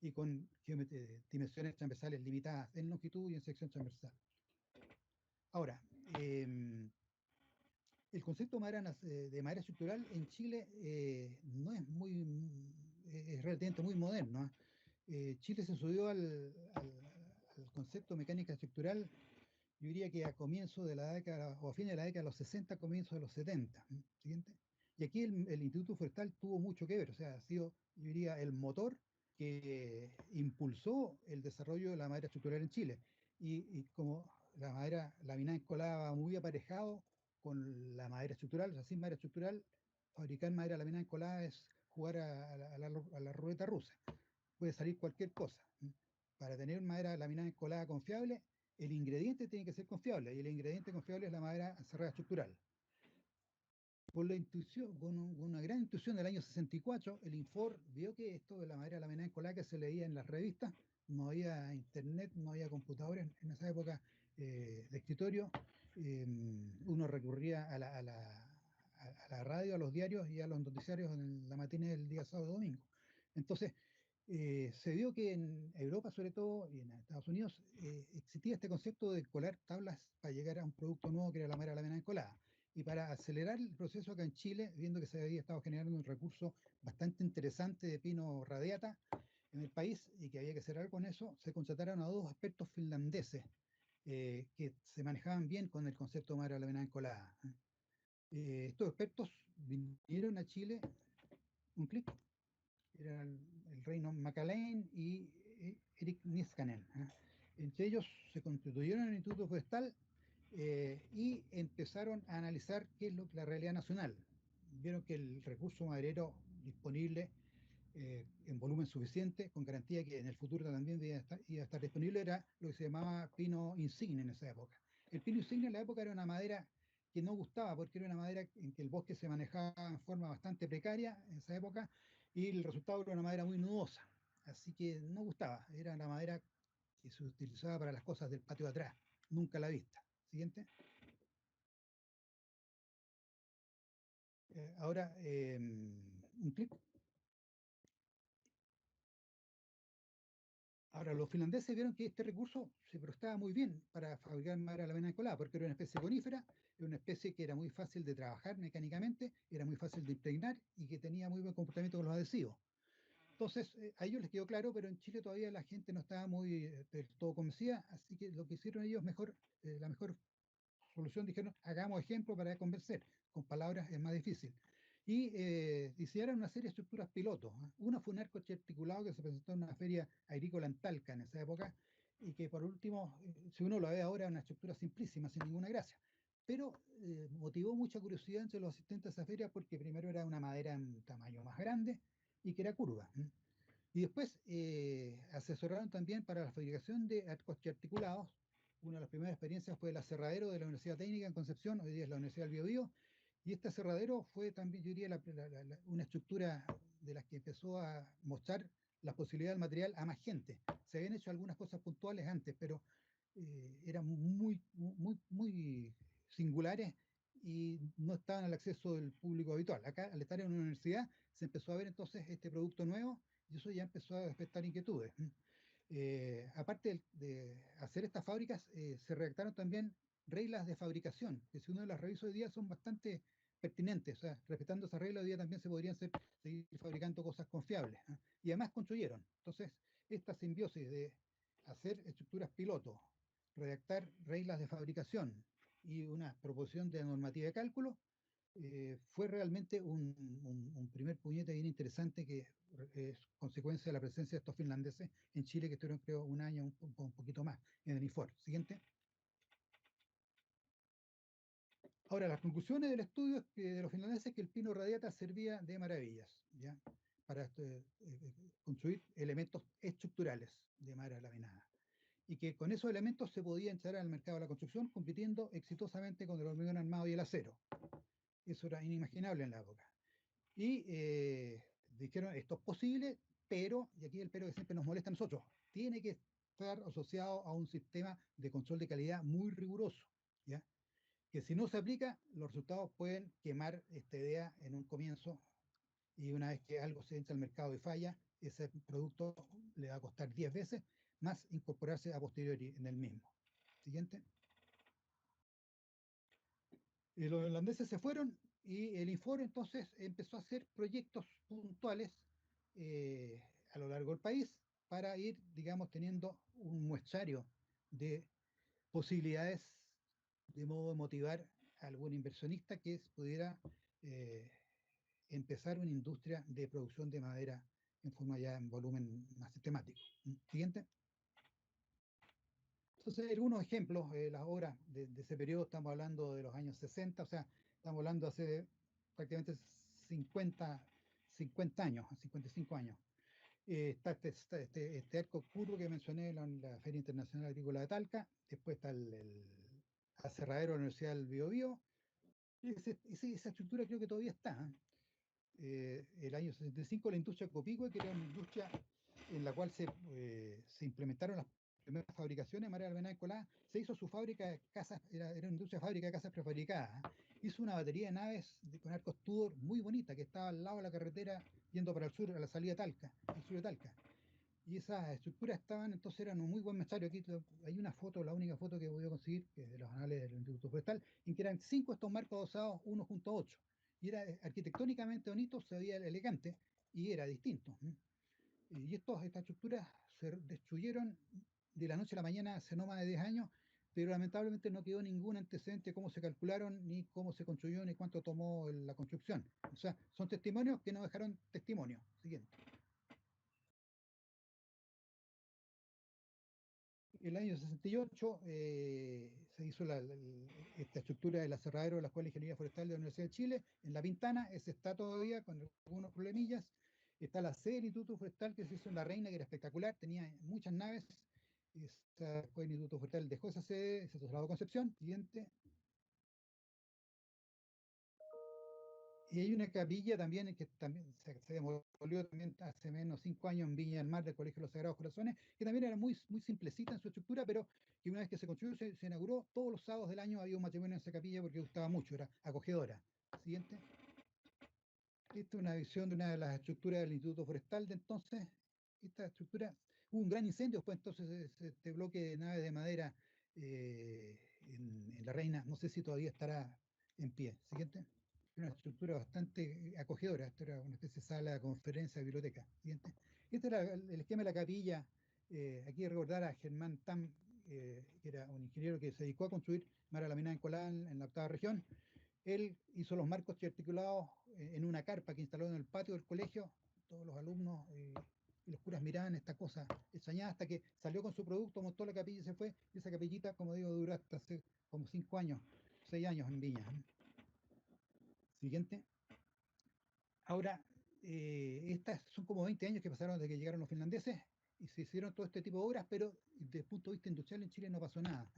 y con dimensiones transversales limitadas en longitud y en sección transversal. Ahora, el concepto de madera estructural en Chile no es relativamente muy moderno. Chile se subió al concepto de mecánica estructural, yo diría que a comienzos de la década, o a fines de la década de los 60, comienzos de los 70. Siguiente. Y aquí el Instituto Forestal tuvo mucho que ver, o sea, ha sido, yo diría, el motor que impulsó el desarrollo de la madera estructural en Chile. Y como la madera laminada encolada va muy aparejado con la madera estructural, o sea, sin madera estructural, fabricar madera laminada encolada es jugar a la ruleta rusa. Puede salir cualquier cosa. Para tener madera laminada encolada confiable, el ingrediente tiene que ser confiable, y el ingrediente confiable es la madera cerrada estructural. Por la intuición, con una gran intuición del año 64, el Infor vio que esto de la madera laminada encolada que se leía en las revistas, no había internet, no había computadores en esa época de escritorio, uno recurría a a la radio, a los diarios y a los noticiarios en la matinée del día sábado y domingo. Entonces, se vio que en Europa, sobre todo, y en Estados Unidos, existía este concepto de colar tablas para llegar a un producto nuevo que era la madera de la avena encolada. Y para acelerar el proceso acá en Chile, viendo que se había estado generando un recurso bastante interesante de pino radiata en el país y que había que hacer algo con eso, se contrataron a 2 expertos finlandeses que se manejaban bien con el concepto de madera de la avena encolada. Estos expertos vinieron a Chile, un clic, era el reino Macalén y Erik Niskanen. Entre ellos se constituyeron en el Instituto Forestal y empezaron a analizar qué es lo que la realidad nacional. Vieron que el recurso maderero disponible en volumen suficiente, con garantía que en el futuro también iba a estar disponible, era lo que se llamaba pino insigne en esa época. El pino insigne en la época era una madera que no gustaba porque era una madera en que el bosque se manejaba en forma bastante precaria en esa época y el resultado era una madera muy nudosa, así que no gustaba, era la madera que se utilizaba para las cosas del patio de atrás, nunca la vista. Siguiente. Ahora, un clic. Ahora, los finlandeses vieron que este recurso se prestaba muy bien para fabricar madera de la avena encolada, porque era una especie conífera, era una especie que era muy fácil de trabajar mecánicamente, era muy fácil de impregnar y que tenía muy buen comportamiento con los adhesivos. Entonces, a ellos les quedó claro, pero en Chile todavía la gente no estaba muy del todo convencida, así que lo que hicieron ellos la mejor solución, dijeron, hagamos ejemplo para convencer, con palabras es más difícil. Y diseñaron una serie de estructuras pilotos. Una fue un arco articulado que se presentó en una feria agrícola en Talca en esa época, y que por último, si uno lo ve ahora, es una estructura simplísima, sin ninguna gracia. Pero motivó mucha curiosidad entre los asistentes a esa feria porque primero era una madera en tamaño más grande y que era curva. Y después asesoraron también para la fabricación de arcos articulados. Una de las primeras experiencias fue el aserradero de la Universidad Técnica en Concepción, hoy día es la Universidad del Biobío, y este aserradero fue también, yo diría, una estructura de las que empezó a mostrar las posibilidades del material a más gente. Se habían hecho algunas cosas puntuales antes, pero eran muy singulares y no estaban al acceso del público habitual. Acá, al estar en una universidad, se empezó a ver entonces este producto nuevo y eso ya empezó a despertar inquietudes. Aparte de hacer estas fábricas, se redactaron también reglas de fabricación, que si uno las revisa hoy día son bastante pertinentes. O sea, respetando esas reglas hoy día también se podrían seguir fabricando cosas confiables. Y además construyeron. Entonces, esta simbiosis de hacer estructuras piloto, redactar reglas de fabricación y una proposición de normativa de cálculo, fue realmente un primer puñete bien interesante que es consecuencia de la presencia de estos finlandeses en Chile, que estuvieron creo un año, un poquito más en el INFOR. Siguiente. Ahora, las conclusiones del estudio de los finlandeses es que el pino radiata servía de maravillas, ¿ya? Para construir elementos estructurales de madera laminada. Y que con esos elementos se podía entrar al mercado de la construcción compitiendo exitosamente con el hormigón armado y el acero. Eso era inimaginable en la época. Y dijeron, esto es posible, pero, y aquí el pero que siempre nos molesta a nosotros, tiene que estar asociado a un sistema de control de calidad muy riguroso, ¿ya? Que si no se aplica, los resultados pueden quemar esta idea en un comienzo y una vez que algo se entra al mercado y falla, ese producto le va a costar 10 veces más incorporarse a posteriori en el mismo. Siguiente. Los holandeses se fueron y el Infor entonces empezó a hacer proyectos puntuales a lo largo del país para ir, digamos, teniendo un muestrario de posibilidades de modo de motivar a algún inversionista que pudiera empezar una industria de producción de madera en forma ya en volumen más sistemático. Siguiente. Entonces, algunos ejemplos, las obras de ese periodo, estamos hablando de los años 60, o sea, estamos hablando hace prácticamente 50 años, 55 años. Está este arco curvo que mencioné en la Feria Internacional Agrícola de Talca, después está el aserradero de la Universidad del Biobío, y esa estructura creo que todavía está. El año 65 la industria Copihue, que era una industria en la cual se implementaron las primeras fabricaciones de madera laminada encolada, se hizo su fábrica de casas, era una industria fábrica de casas prefabricadas. Hizo una batería de naves con arcos Tudor muy bonita, que estaba al lado de la carretera yendo para el sur, a la salida de Talca, al sur de Talca. Y esas estructuras estaban, entonces eran un muy buen mensaje. Aquí hay una foto, la única foto que he podido conseguir, que es de los anales del Instituto Forestal, en que eran 5 estos marcos adosados, uno junto a 8. Y era arquitectónicamente bonito, se veía elegante y era distinto. Y estas estructuras se destruyeron de la noche a la mañana hace no más de 10 años, pero lamentablemente no quedó ningún antecedente de cómo se calcularon, ni cómo se construyó, ni cuánto tomó la construcción. O sea, son testimonios que no dejaron testimonio. Siguiente. El año 68 se hizo esta estructura del aserradero de la Escuela de Ingeniería Forestal de la Universidad de Chile, en La Pintana. Ese está todavía con algunos problemillas. Está la sede del Instituto Forestal, que se hizo en La Reina, que era espectacular, tenía muchas naves. Esta Escuela del Instituto Forestal dejó esa sede, se trasladó a Concepción. Siguiente. Y hay una capilla también que también se demolió también hace menos 5 años en Viña del Mar del Colegio de los Sagrados Corazones, que también era muy, muy simplecita en su estructura, pero que una vez que se construyó, se inauguró, todos los sábados del año había un matrimonio en esa capilla porque gustaba mucho, era acogedora. Siguiente. Esta es una visión de una de las estructuras del Instituto Forestal de entonces. Esta estructura, hubo un gran incendio, después entonces este bloque de naves de madera en La Reina, no sé si todavía estará en pie. Siguiente. Una estructura bastante acogedora. Esto era una especie de sala de conferencia, de biblioteca. Siguiente. Este era el esquema de la capilla. Aquí recordar a Germán Tam, que era un ingeniero que se dedicó a construir madera laminada encolada en la octava región. Él hizo los marcos articulados en una carpa que instaló en el patio del colegio. Todos los alumnos y los curas miraban esta cosa extrañada hasta que salió con su producto, montó la capilla y se fue. Y esa capillita, como digo, duró hasta hace como 5 años, 6 años en Viña. Siguiente. Ahora, estas son como 20 años que pasaron desde que llegaron los finlandeses y se hicieron todo este tipo de obras, pero desde el punto de vista industrial en Chile no pasó nada.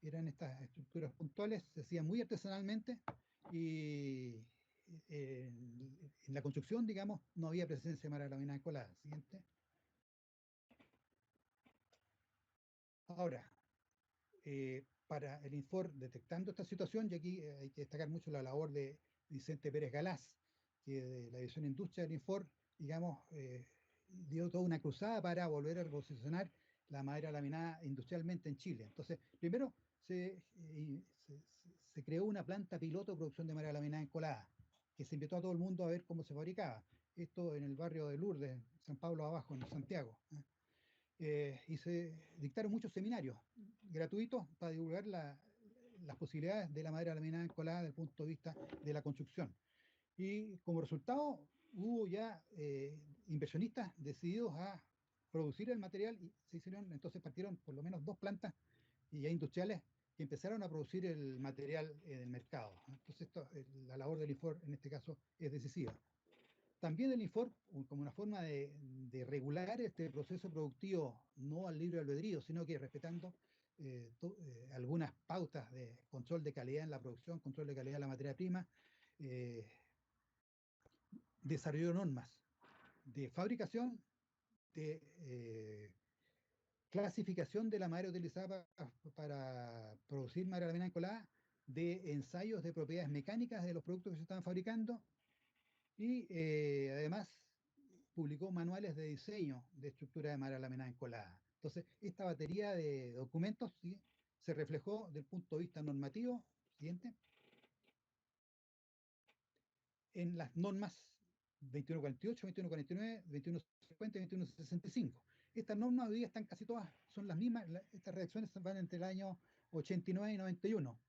Eran estas estructuras puntuales, se hacían muy artesanalmente y en la construcción, digamos, no había presencia de madera laminada encolada. Siguiente. Ahora, para el INFOR detectando esta situación, y aquí hay que destacar mucho la labor de Vicente Pérez Galás, que de la División Industria del INFOR, digamos, dio toda una cruzada para volver a reposicionar la madera laminada industrialmente en Chile. Entonces, primero se creó una planta piloto de producción de madera laminada encolada, que se invitó a todo el mundo a ver cómo se fabricaba. Esto en el barrio de Lourdes, San Pablo abajo, en Santiago. Y se dictaron muchos seminarios gratuitos para divulgar las posibilidades de la madera laminada encolada desde el punto de vista de la construcción. Y como resultado hubo ya inversionistas decididos a producir el material y se hicieron, entonces partieron por lo menos 2 plantas y ya industriales que empezaron a producir el material en el mercado. Entonces la labor del INFOR en este caso es decisiva. También el INFOR, como una forma de regular este proceso productivo, no al libre albedrío, sino que respetando algunas pautas de control de calidad en la producción, control de calidad de la materia prima, desarrolló normas de fabricación, de clasificación de la madera utilizada para producir madera laminada encolada, de ensayos de propiedades mecánicas de los productos que se estaban fabricando y además publicó manuales de diseño de estructura de madera laminada encolada. Entonces, esta batería de documentos, ¿sí?, se reflejó desde el punto de vista normativo, siguiente, en las normas 2148, 2149, 2150 y 2165. Estas normas hoy día están casi todas, son las mismas, estas redacciones van entre el año 89 y 91.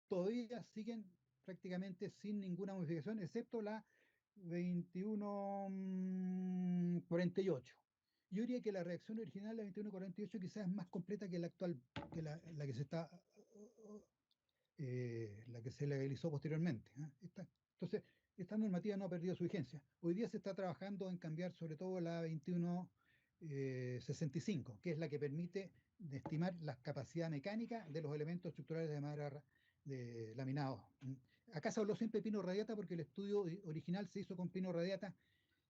Todavía siguen prácticamente sin ninguna modificación, excepto la 2148. Yo diría que la redacción original de 2148 quizás es más completa que la actual, que la que se está la que se legalizó posteriormente. Entonces, esta normativa no ha perdido su vigencia. Hoy día se está trabajando en cambiar sobre todo la 2165, que es la que permite estimar la capacidad mecánica de los elementos estructurales de madera de laminados. Acá se habló siempre de pino radiata porque el estudio original se hizo con pino radiata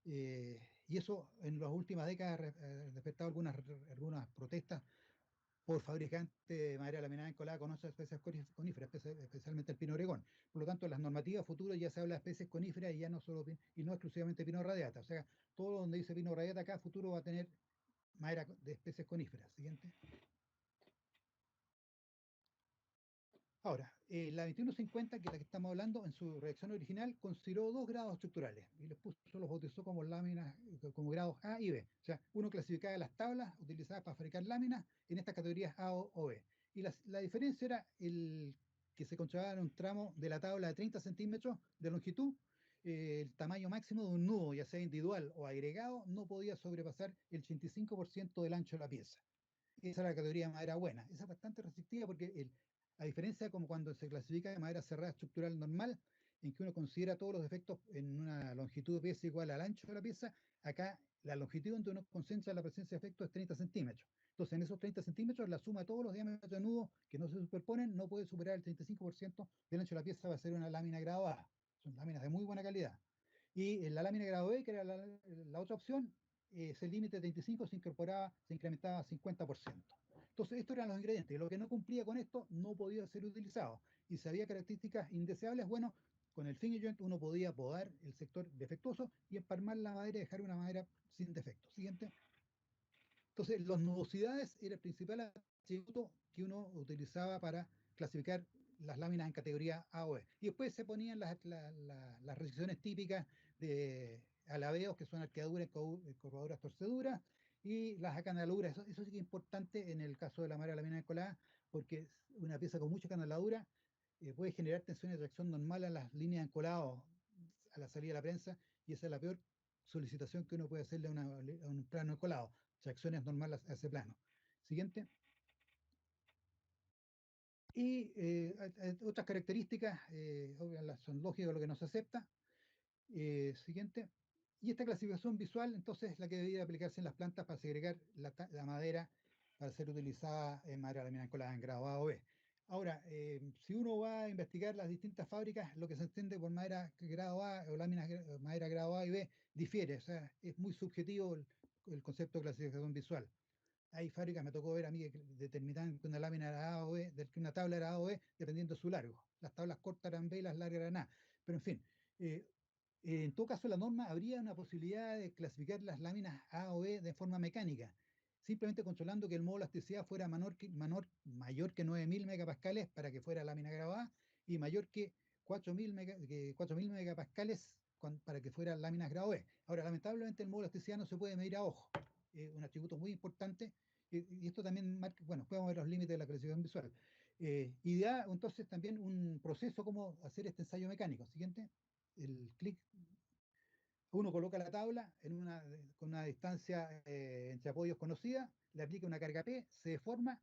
y eso en las últimas décadas ha despertado algunas protestas por fabricantes de madera laminada encolada con otras especies coníferas, especialmente el pino oregón. Por lo tanto, en las normativas futuras ya se habla de especies coníferas y ya no solo y no exclusivamente pino radiata. O sea, todo donde dice pino radiata acá, futuro va a tener madera de especies coníferas. Siguiente. Ahora, la 2150, que es la que estamos hablando, en su redacción original, consideró 2 grados estructurales y los bautizó como láminas, como grados A y B. O sea, uno clasificaba las tablas utilizadas para fabricar láminas en estas categorías A o B. Y la diferencia era que se consideraba en un tramo de la tabla de 30 centímetros de longitud, el tamaño máximo de un nudo, ya sea individual o agregado, no podía sobrepasar el 85% del ancho de la pieza. Esa era la categoría de madera buena. Esa es bastante restrictiva porque a diferencia de como cuando se clasifica de madera cerrada estructural normal, en que uno considera todos los defectos en una longitud de pieza igual al ancho de la pieza, acá la longitud donde uno concentra la presencia de efectos es 30 centímetros. Entonces, en esos 30 centímetros, la suma de todos los diámetros de nudo que no se superponen no puede superar el 35% del ancho de la pieza, va a ser una lámina grado A. Son láminas de muy buena calidad. Y en la lámina grado B, que era la otra opción, ese límite de 35 se incrementaba a 50%. Entonces, estos eran los ingredientes. Lo que no cumplía con esto no podía ser utilizado. Y si había características indeseables, bueno, con el finger joint uno podía podar el sector defectuoso y empalmar la madera y dejar una madera sin defecto. Siguiente. Entonces, las nubosidades era el principal atributo que uno utilizaba para clasificar las láminas en categoría A o B. Y después se ponían las restricciones típicas de alabeos, que son arqueaduras, curvaduras, torceduras, y las acanaluras. Eso sí que es importante en el caso de la madera laminada encolada, porque una pieza con mucha acanaladura puede generar tensiones de reacción normal a las líneas encoladas a la salida de la prensa, y esa es la peor solicitación que uno puede hacerle a un plano encolado. Reacciones normales a ese plano. Siguiente. Y otras características, son lógicas lo que no se acepta. Siguiente. Y esta clasificación visual, entonces, es la que debería aplicarse en las plantas para segregar la madera para ser utilizada en madera laminada encolada en grado A o B. Ahora, si uno va a investigar las distintas fábricas, lo que se entiende por madera grado A o láminas madera grado A y B difiere. O sea, es muy subjetivo el concepto de clasificación visual. Hay fábricas, me tocó ver a mí, que determinaban que una lámina era A o B, que una tabla era A o B, dependiendo de su largo. Las tablas cortas eran B y las largas eran A. Pero en fin, en todo caso, la norma habría una posibilidad de clasificar las láminas A o B de forma mecánica, simplemente controlando que el modo de elasticidad fuera mayor que 9.000 megapascales para que fuera lámina grado A y mayor que 4.000 megapascales para que fuera láminas grado B. Ahora, lamentablemente, el modo de elasticidad no se puede medir a ojo. Un atributo muy importante, y esto también marca, bueno, podemos ver los límites de la clasificación visual. Y da entonces también un proceso como hacer este ensayo mecánico. Siguiente, el clic. Uno coloca la tabla con una distancia entre apoyos conocida, le aplica una carga P, se deforma,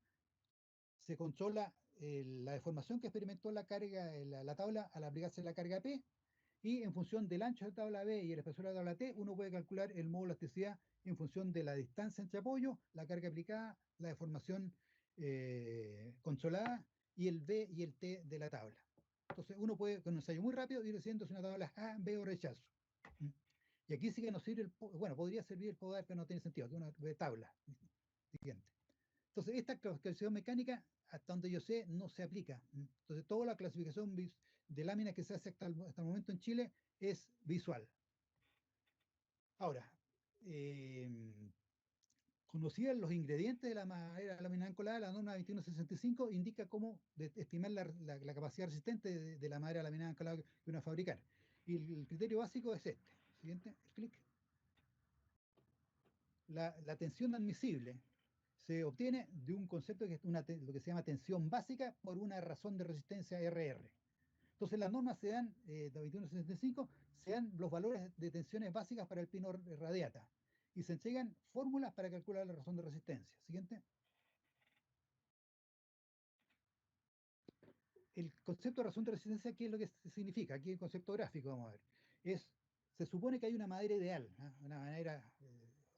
se controla la deformación que experimentó la tabla al aplicarse la carga P, y en función del ancho de la tabla B y el espesor de la tabla T, uno puede calcular el módulo de elasticidad en función de la distancia entre apoyos, la carga aplicada, la deformación controlada y el B y el T de la tabla. Entonces uno puede, con un ensayo muy rápido, ir diciendo si una tabla es A, B o rechazo. Y aquí sí que nos sirve bueno, podría servir el podar, pero no tiene sentido, aquí una tabla. Siguiente. Entonces, esta clasificación mecánica, hasta donde yo sé, no se aplica. Entonces, toda la clasificación de láminas que se hace hasta el momento en Chile es visual. Ahora, conocidos los ingredientes de la madera laminada encolada, la norma 2165 indica cómo estimar la capacidad resistente de la madera laminada encolada que uno va a fabricar. Y el criterio básico es este. Siguiente, el clic. La tensión admisible se obtiene de un concepto que es lo que se llama tensión básica por una razón de resistencia RR. Entonces las normas se dan, de 2165, se dan los valores de tensiones básicas para el pino radiata y se entregan fórmulas para calcular la razón de resistencia. Siguiente. El concepto de razón de resistencia, ¿qué es lo que significa? Aquí el concepto gráfico, vamos a ver. Se supone que hay una madera ideal, una madera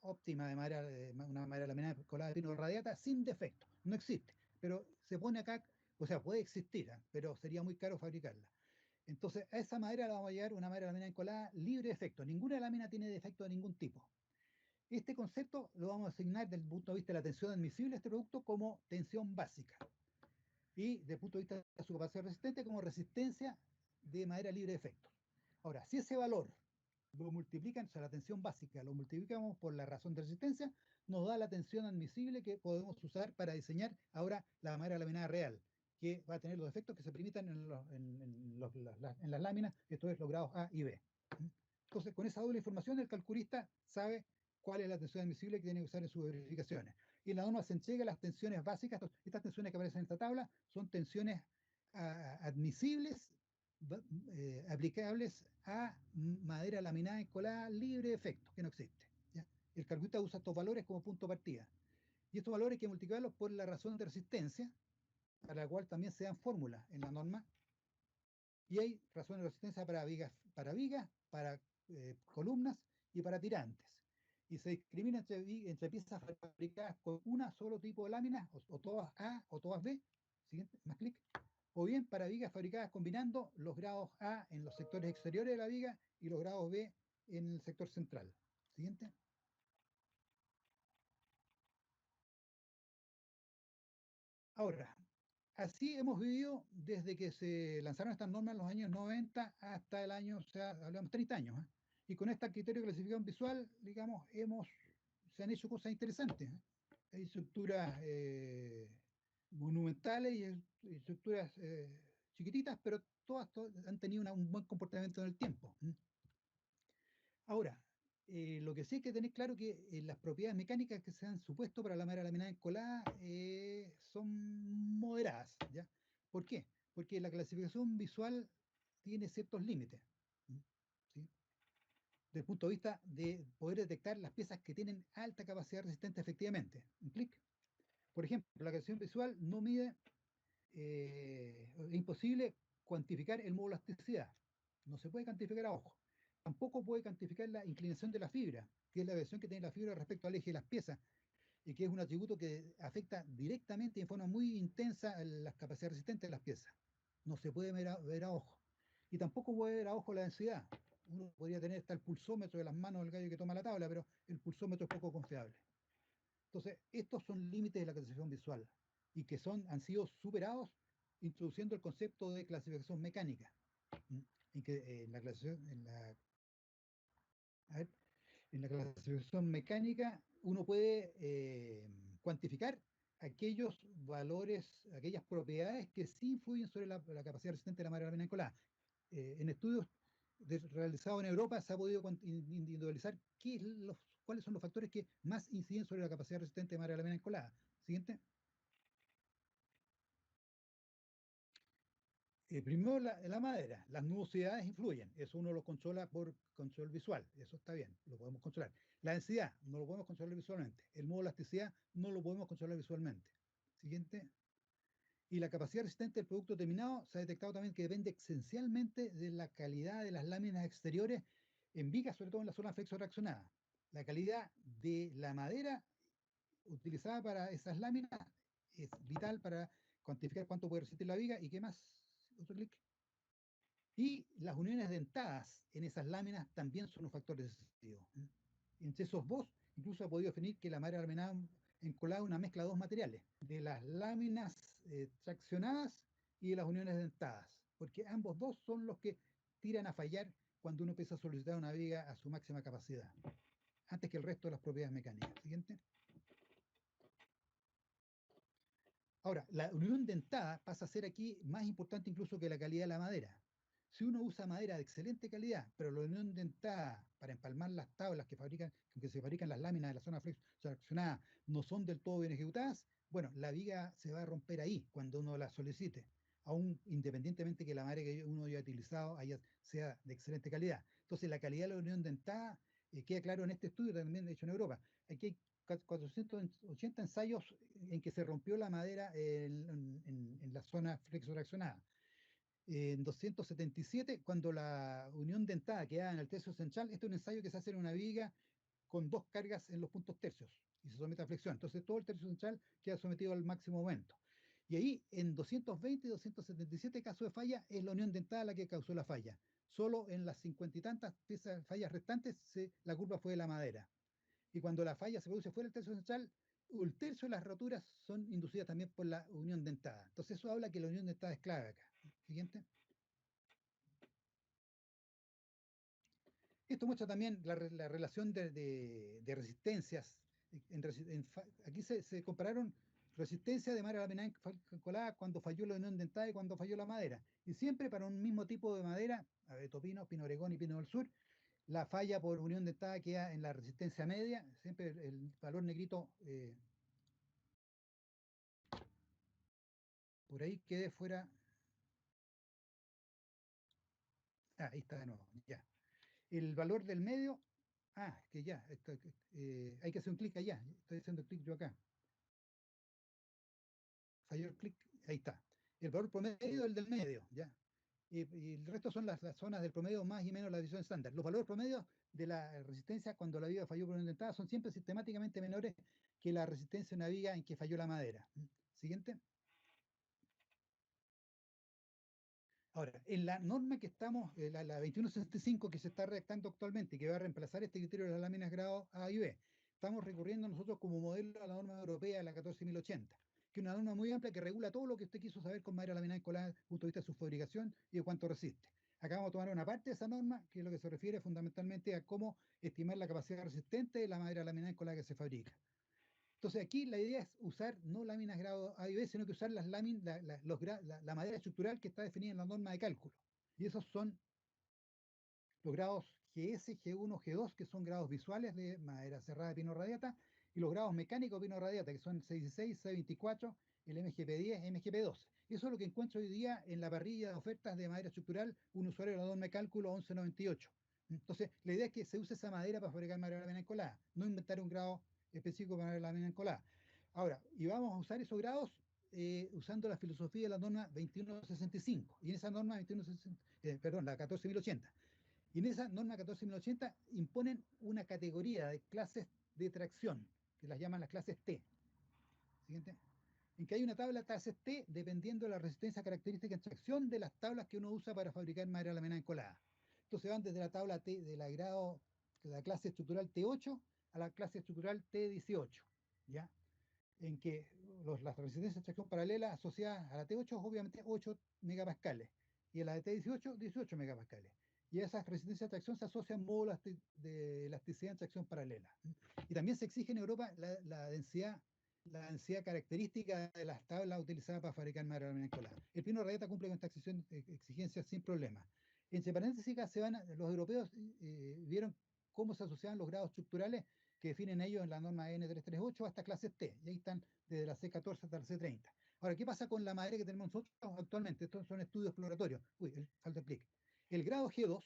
óptima de madera, una madera laminada colada de pino radiata sin defecto. No existe, pero se pone acá, o sea, puede existir, pero sería muy caro fabricarla. Entonces, a esa madera la vamos a llevar una madera laminada encolada libre de defecto. Ninguna lámina tiene defecto de ningún tipo. Este concepto lo vamos a asignar desde el punto de vista de la tensión admisible a este producto como tensión básica. Y desde el punto de vista de su capacidad resistente como resistencia de madera libre de efectos. Ahora, si ese valor lo multiplican, o sea, la tensión básica, lo multiplicamos por la razón de resistencia, nos da la tensión admisible que podemos usar para diseñar ahora la madera laminada real, que va a tener los efectos que se permitan en las láminas, esto es los grados A y B. Entonces, con esa doble información, el calculista sabe cuál es la tensión admisible que tiene que usar en sus verificaciones. Y en la norma se entrega las tensiones básicas. Estas tensiones que aparecen en esta tabla son tensiones admisibles, aplicables a madera laminada encolada libre de efectos, que no existe, ¿ya? El calculista usa estos valores como punto de partida. Y estos valores hay que multiplicarlos por la razón de resistencia, para la cual también se dan fórmulas en la norma. Y hay razón de resistencia para vigas, para columnas y para tirantes. Y se discrimina entre piezas fabricadas con un solo tipo de láminas, o todas A o todas B. Siguiente, más clic. O bien para vigas fabricadas combinando los grados A en los sectores exteriores de la viga y los grados B en el sector central. Siguiente. Ahora, así hemos vivido desde que se lanzaron estas normas en los años 90 hasta el año, o sea, hablamos 30 años. Y con este criterio de clasificación visual, digamos, se han hecho cosas interesantes. Hay estructuras monumentales y estructuras chiquititas, pero todas han tenido un buen comportamiento en el tiempo. Ahora, lo que sí hay que tener claro que las propiedades mecánicas que se han supuesto para la madera laminada encolada son moderadas, ¿ya? ¿Por qué? Porque la clasificación visual tiene ciertos límites, ¿sí? Desde el punto de vista de poder detectar las piezas que tienen alta capacidad resistente efectivamente. ¿Un clic? Por ejemplo, la clasificación visual no mide, es imposible cuantificar el módulo de elasticidad. No se puede cuantificar a ojo. Tampoco puede cuantificar la inclinación de la fibra, que es la variación que tiene la fibra respecto al eje de las piezas, y que es un atributo que afecta directamente y en forma muy intensa a las capacidades resistentes de las piezas. No se puede ver a ojo. Y tampoco puede ver a ojo la densidad. Uno podría tener hasta el pulsómetro de las manos del gallo que toma la tabla, pero el pulsómetro es poco confiable. Entonces, estos son límites de la clasificación visual y que han sido superados introduciendo el concepto de clasificación mecánica. En que en la clasificación mecánica uno puede cuantificar aquellos valores, aquellas propiedades que sí influyen sobre la capacidad resistente de la madera laminada encolada. En estudios realizados en Europa se ha podido individualizar cuáles son los factores que más inciden sobre la capacidad resistente de madera laminada encolada. Siguiente. Primero la madera, las nubosidades influyen, eso uno lo controla por control visual, eso está bien, lo podemos controlar. La densidad no lo podemos controlar visualmente, el modo de elasticidad no lo podemos controlar visualmente. Siguiente. Y la capacidad resistente del producto terminado se ha detectado también que depende esencialmente de la calidad de las láminas exteriores en vigas, sobre todo en la zona flexo-reaccionada. La calidad de la madera utilizada para esas láminas es vital para cuantificar cuánto puede resistir la viga y qué más. Otro clic. Y las uniones dentadas en esas láminas también son un factor decisivo. Entre esos dos, incluso se ha podido definir que la madera laminada encolada es una mezcla de dos materiales, de las láminas traccionadas y de las uniones dentadas, porque ambos dos son los que tiran a fallar cuando uno empieza a solicitar una viga a su máxima capacidad, antes que el resto de las propiedades mecánicas. Siguiente. Ahora, la unión dentada pasa a ser aquí más importante incluso que la calidad de la madera. Si uno usa madera de excelente calidad, pero la unión dentada para empalmar las tablas que se fabrican las láminas de la zona fraccionada no son del todo bien ejecutadas, bueno, la viga se va a romper ahí cuando uno la solicite, aún independientemente que la madera que uno haya utilizado sea de excelente calidad. Entonces, la calidad de la unión dentada queda claro en este estudio también hecho en Europa. Aquí hay 480 ensayos en que se rompió la madera en la zona flexo-reaccionada. En 277, cuando la unión dentada queda en el tercio central, este es un ensayo que se hace en una viga con dos cargas en los puntos tercios y se somete a flexión. Entonces todo el tercio central queda sometido al máximo momento. Y ahí en 220 y 277 casos de falla es la unión dentada la que causó la falla. Solo en las 50 y tantas piezas fallas restantes la culpa fue de la madera. Y cuando la falla se produce fuera del tercio central, un tercio de las roturas son inducidas también por la unión dentada. Entonces eso habla que la unión dentada es clave acá. Siguiente. Esto muestra también la relación de resistencias. Aquí se compararon resistencia de madera laminada encolada cuando falló la unión dentada y cuando falló la madera. Y siempre para un mismo tipo de madera, abeto pino, pino oregón y pino del sur, la falla por unión dentada queda en la resistencia media, siempre el valor negrito por ahí quede fuera. Ahí está de nuevo, ya. El valor del medio, que ya, hay que hacer un clic allá, estoy haciendo clic yo acá. Falló el clic, ahí está. El valor promedio es el del medio, ya. Y el resto son las zonas del promedio más y menos la división estándar. Los valores promedios de la resistencia cuando la viga falló por una dentada son siempre sistemáticamente menores que la resistencia de una viga en que falló la madera. Siguiente. Ahora, en la norma que estamos, la 2165 que se está redactando actualmente y que va a reemplazar este criterio de las láminas grado A y B, estamos recurriendo nosotros como modelo a la norma europea, la 14080, que es una norma muy amplia que regula todo lo que usted quiso saber con madera laminada encolada desde el punto de vista de su fabricación y de cuánto resiste. Acá vamos a tomar una parte de esa norma, que es lo que se refiere fundamentalmente a cómo estimar la capacidad resistente de la madera laminada encolada que se fabrica. Entonces aquí la idea es usar no láminas grado A y B, sino que usar las láminas, la madera estructural que está definida en la norma de cálculo. Y esos son los grados GS, G1, G2, que son grados visuales de madera cerrada de pino radiata, y los grados mecánicos de pino radiata, que son el C16, C24, el MGP10, MGP12. Eso es lo que encuentro hoy día en la parrilla de ofertas de madera estructural, un usuario de la norma de cálculo 1198. Entonces, la idea es que se use esa madera para fabricar madera laminada encolada, no inventar un grado específico para madera laminada encolada. Ahora, y vamos a usar esos grados usando la filosofía de la norma 2165. Y en esa norma 2160, la 14080. Y en esa norma 14080 imponen una categoría de clases de tracción, que las llaman las clases T. Siguiente. En que hay una tabla clases T dependiendo de la resistencia característica en tracción de las tablas que uno usa para fabricar madera laminada encolada. Entonces van desde la tabla T de la clase estructural T8 a la clase estructural T18, ¿ya? En que las resistencias de tracción paralela asociadas a la T8 es obviamente 8 megapascales y a la de T18 18 megapascales. Y a esas resistencias de tracción se asocian módulos de elasticidad en tracción paralela. Y también se exige en Europa la densidad característica de las tablas utilizadas para fabricar madera laminada encolada. El pino radiata cumple con esta exigencia sin problema. Entre paréntesis, los europeos vieron cómo se asociaban los grados estructurales que definen ellos en la norma N338 hasta clases T, y ahí están desde la C14 hasta la C30. Ahora, ¿qué pasa con la madera que tenemos nosotros actualmente? Estos son estudios exploratorios. Falta el clic. El grado G2,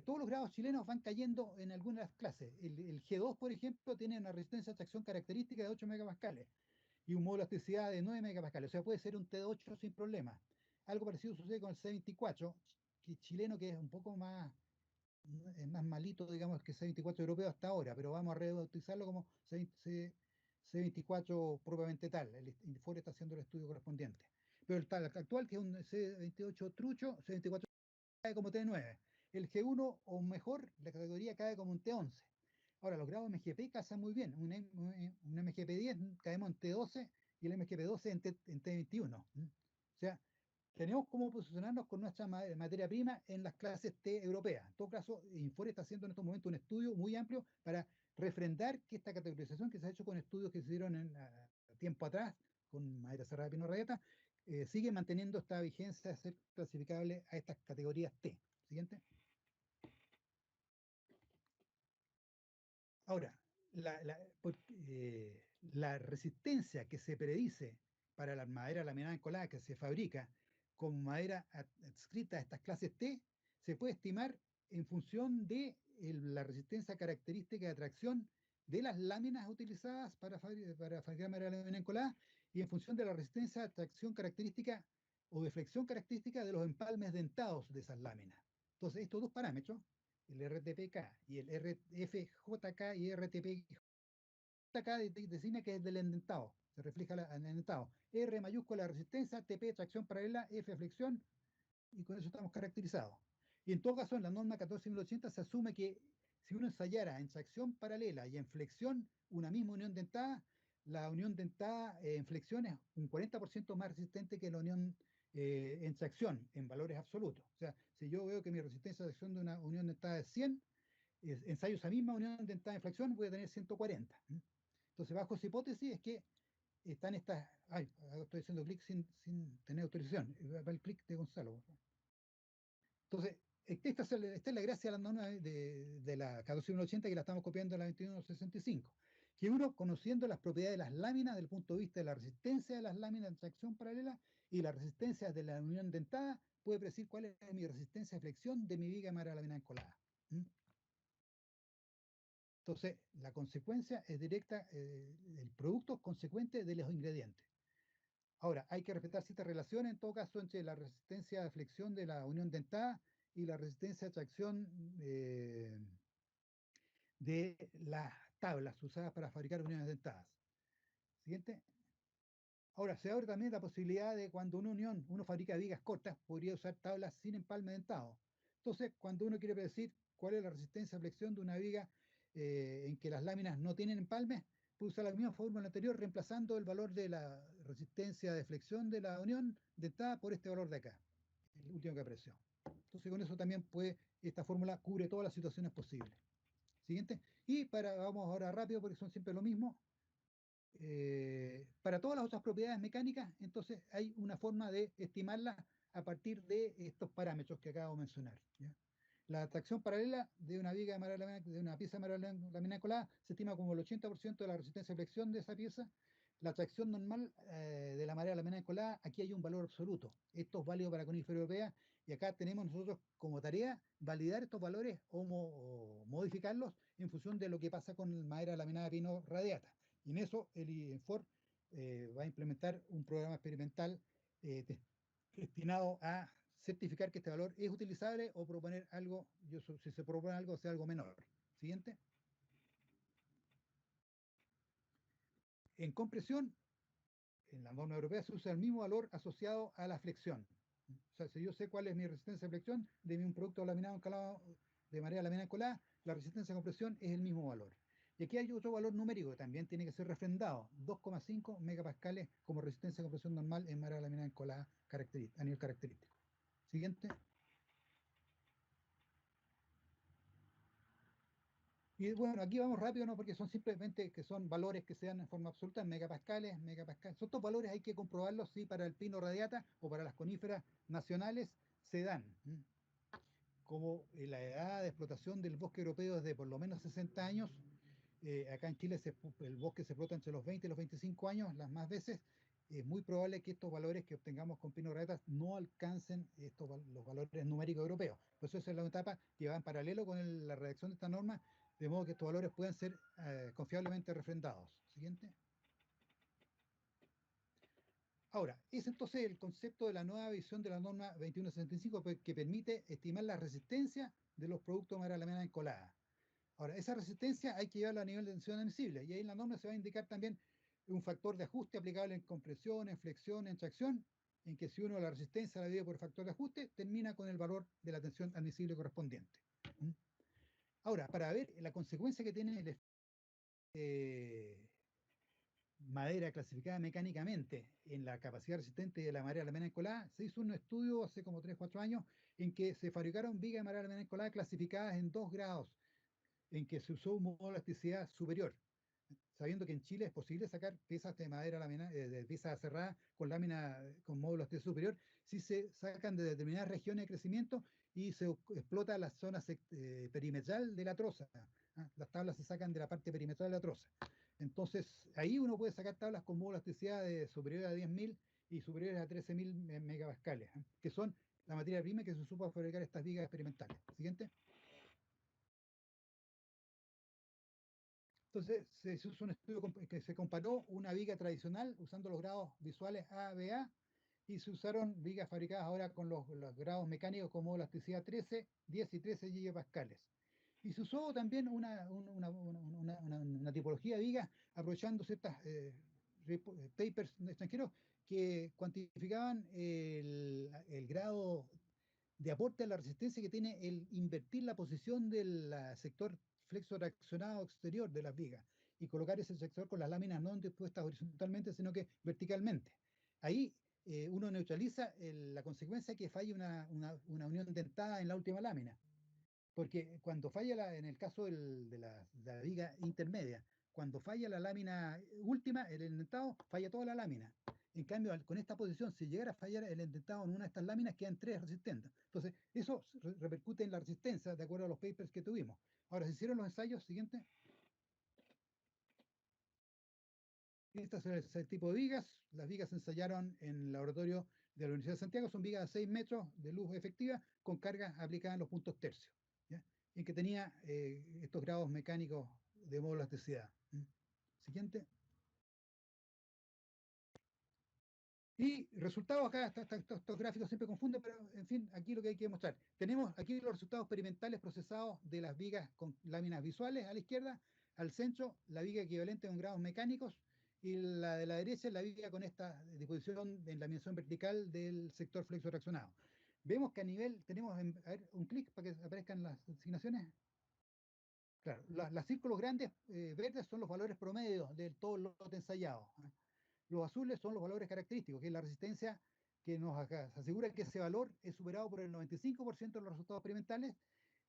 todos los grados chilenos van cayendo en algunas clases. El G2, por ejemplo, tiene una resistencia de tracción característica de 8 megapascales y un módulo de elasticidad de 9 megapascales. O sea, puede ser un T8 sin problema. Algo parecido sucede con el C24, chileno, que es un poco más malito, digamos, que C24 europeo hasta ahora, pero vamos a rebautizarlo como C24 propiamente tal. El INFOR está haciendo el estudio correspondiente. Pero el tal actual, que es un C28 trucho, C24 cae como T9. El G1 o mejor, la categoría cae como un T11. Ahora, los grados MGP casan muy bien. Un MGP10 caemos en T12 y el MGP12 en T21. O sea, tenemos cómo posicionarnos con nuestra materia prima en las clases T europeas. En todo caso, Infor está haciendo en estos momentos un estudio muy amplio para refrendar que esta categorización que se ha hecho con estudios que se hicieron tiempo atrás, con madera cerrada de pino radiata, sigue manteniendo esta vigencia de ser clasificable a estas categorías T. Siguiente. Ahora, la resistencia que se predice para la madera laminada encolada que se fabrica como madera adscrita a estas clases T se puede estimar en función de la resistencia característica de tracción de las láminas utilizadas para fabricar madera laminada encolada y en función de la resistencia de tracción característica o de flexión característica de los empalmes dentados de esas láminas. Entonces, estos dos parámetros, el RTPK y el RFJK y RTPJK designa que es del endentado, se refleja en el endentado. R mayúscula resistencia, TP tracción paralela, F flexión, y con eso estamos caracterizados. Y en todo caso, en la norma 14080 se asume que si uno ensayara en tracción paralela y en flexión una misma unión dentada, la unión dentada en flexión es un 40% más resistente que la unión en tracción, en valores absolutos. O sea, si yo veo que mi resistencia de tracción de una unión dentada es 100, ensayo esa misma unión dentada en flexión, voy a tener 140. Entonces, bajo esa hipótesis es que están estas... Ay, estoy haciendo clic sin tener autorización. Va el clic de Gonzalo. Entonces, esta es la gracia de la norma de la 14180 que la estamos copiando de la 2165. Que uno, conociendo las propiedades de las láminas desde el punto de vista de la resistencia de las láminas en tracción paralela y la resistencia de la unión dentada, puede predecir cuál es mi resistencia de flexión de mi viga madera laminada encolada. Entonces, la consecuencia es directa, el producto consecuente de los ingredientes. Ahora, hay que respetar ciertas relaciones, en todo caso, entre la resistencia de flexión de la unión dentada y la resistencia de tracción de las tablas usadas para fabricar uniones dentadas. Siguiente. Ahora, se abre también la posibilidad de cuando uno fabrica vigas cortas, podría usar tablas sin empalme dentado. Entonces, cuando uno quiere predecir cuál es la resistencia de flexión de una viga en que las láminas no tienen empalme, puede usar la misma fórmula anterior, reemplazando el valor de la resistencia de flexión de la unión dentada por este valor de acá, el último que apareció. Entonces, con eso también esta fórmula cubre todas las situaciones posibles. Siguiente. Y vamos ahora rápido porque son siempre lo mismo. Para todas las otras propiedades mecánicas, entonces hay una forma de estimarlas a partir de estos parámetros que acabo de mencionar, ¿ya? La tracción paralela de una viga de una pieza de madera laminada colada se estima como el 80% de la resistencia de flexión de esa pieza. La tracción normal de la madera laminada colada, aquí hay un valor absoluto. Esto es válido para conífera europea y acá tenemos nosotros como tarea validar estos valores o modificarlos en función de lo que pasa con madera laminada de pino radiata. Y en eso el INFOR va a implementar un programa experimental destinado a certificar que este valor es utilizable o proponer algo, si se propone algo, sea algo menor. Siguiente. En compresión, en la norma europea se usa el mismo valor asociado a la flexión. O sea, si yo sé cuál es mi resistencia de flexión de un producto laminado encalado de madera laminada encolada, la resistencia de compresión es el mismo valor. Y aquí hay otro valor numérico que también tiene que ser refrendado, 2,5 megapascales como resistencia de compresión normal en madera laminada encolada a nivel característico. Siguiente. Y bueno, aquí vamos rápido, ¿no? Porque son simplemente que son valores que se dan en forma absoluta, megapascales. Son estos valores hay que comprobarlos si para el pino radiata o para las coníferas nacionales se dan. Como la edad de explotación del bosque europeo es de por lo menos 60 años, acá en Chile el bosque se explota entre los 20 y los 25 años, las más veces, es muy probable que estos valores que obtengamos con pino radiata no alcancen los valores numéricos europeos. Por eso esa es la etapa que va en paralelo con la redacción de esta norma, de modo que estos valores puedan ser confiablemente refrendados. Siguiente. Ahora, es entonces el concepto de la nueva visión de la norma 2165 que permite estimar la resistencia de los productos de madera laminada encolada. Ahora, esa resistencia hay que llevarla a nivel de tensión admisible, y ahí en la norma se va a indicar también un factor de ajuste aplicable en compresión, en flexión, en tracción, en que si uno la resistencia la divide por factor de ajuste, termina con el valor de la tensión admisible correspondiente. Ahora, para ver la consecuencia que tiene el madera clasificada mecánicamente en la capacidad resistente de la madera laminada encolada, se hizo un estudio hace como 3 o 4 años en que se fabricaron vigas de madera laminada encolada clasificadas en 2 grados, en que se usó un modo de elasticidad superior, sabiendo que en Chile es posible sacar piezas de madera laminada, de piezas cerradas con lámina con módulo de elasticidad superior, si se sacan de determinadas regiones de crecimiento y se explota la zona perimetral de la troza. Las tablas se sacan de la parte perimetral de la troza. Entonces, ahí uno puede sacar tablas con módulo de elasticidad superior a 10.000 y superiores a 13.000 megapascales, que son la materia prima que se usó para fabricar estas vigas experimentales. Siguiente. Entonces se hizo un estudio que se comparó una viga tradicional usando los grados visuales A, B, A, y se usaron vigas fabricadas ahora con los grados mecánicos como elasticidad 13, 10 y 13 gigapascales. Y se usó también una tipología de vigas aprovechando ciertas papers extranjeros que cuantificaban el grado de aporte a la resistencia que tiene el invertir la posición del sector flexo-traccionado exterior de las vigas y colocar ese sector con las láminas no dispuestas horizontalmente, sino que verticalmente. Ahí uno neutraliza la consecuencia que falle una unión dentada en la última lámina. Porque cuando falla, en el caso de la viga intermedia, cuando falla la lámina última, el endentado, falla toda la lámina. En cambio, con esta posición, si llegara a fallar el endentado en una de estas láminas, quedan 3 resistentes. Entonces, eso repercute en la resistencia, de acuerdo a los papers que tuvimos. Ahora, se hicieron los ensayos siguientes. Este es el tipo de vigas. Las vigas se ensayaron en el laboratorio de la Universidad de Santiago. Son vigas de 6 metros de luz efectiva con cargas aplicadas en los puntos tercios, ¿ya? En que tenía estos grados mecánicos de modo elasticidad. Siguiente. Y resultados acá, estos gráficos siempre confunden, pero en fin, aquí lo que hay que mostrar. Tenemos aquí los resultados experimentales procesados de las vigas con láminas visuales a la izquierda, al centro la viga equivalente con grados mecánicos y la de la derecha la viga con esta disposición en la dimensión vertical del sector flexo traccionado. Vemos que a nivel, tenemos, a ver, un clic para que aparezcan las asignaciones. Claro, los círculos grandes verdes son los valores promedios de todo el lote ensayado. Los azules son los valores característicos, que es la resistencia que nos asegura que ese valor es superado por el 95% de los resultados experimentales,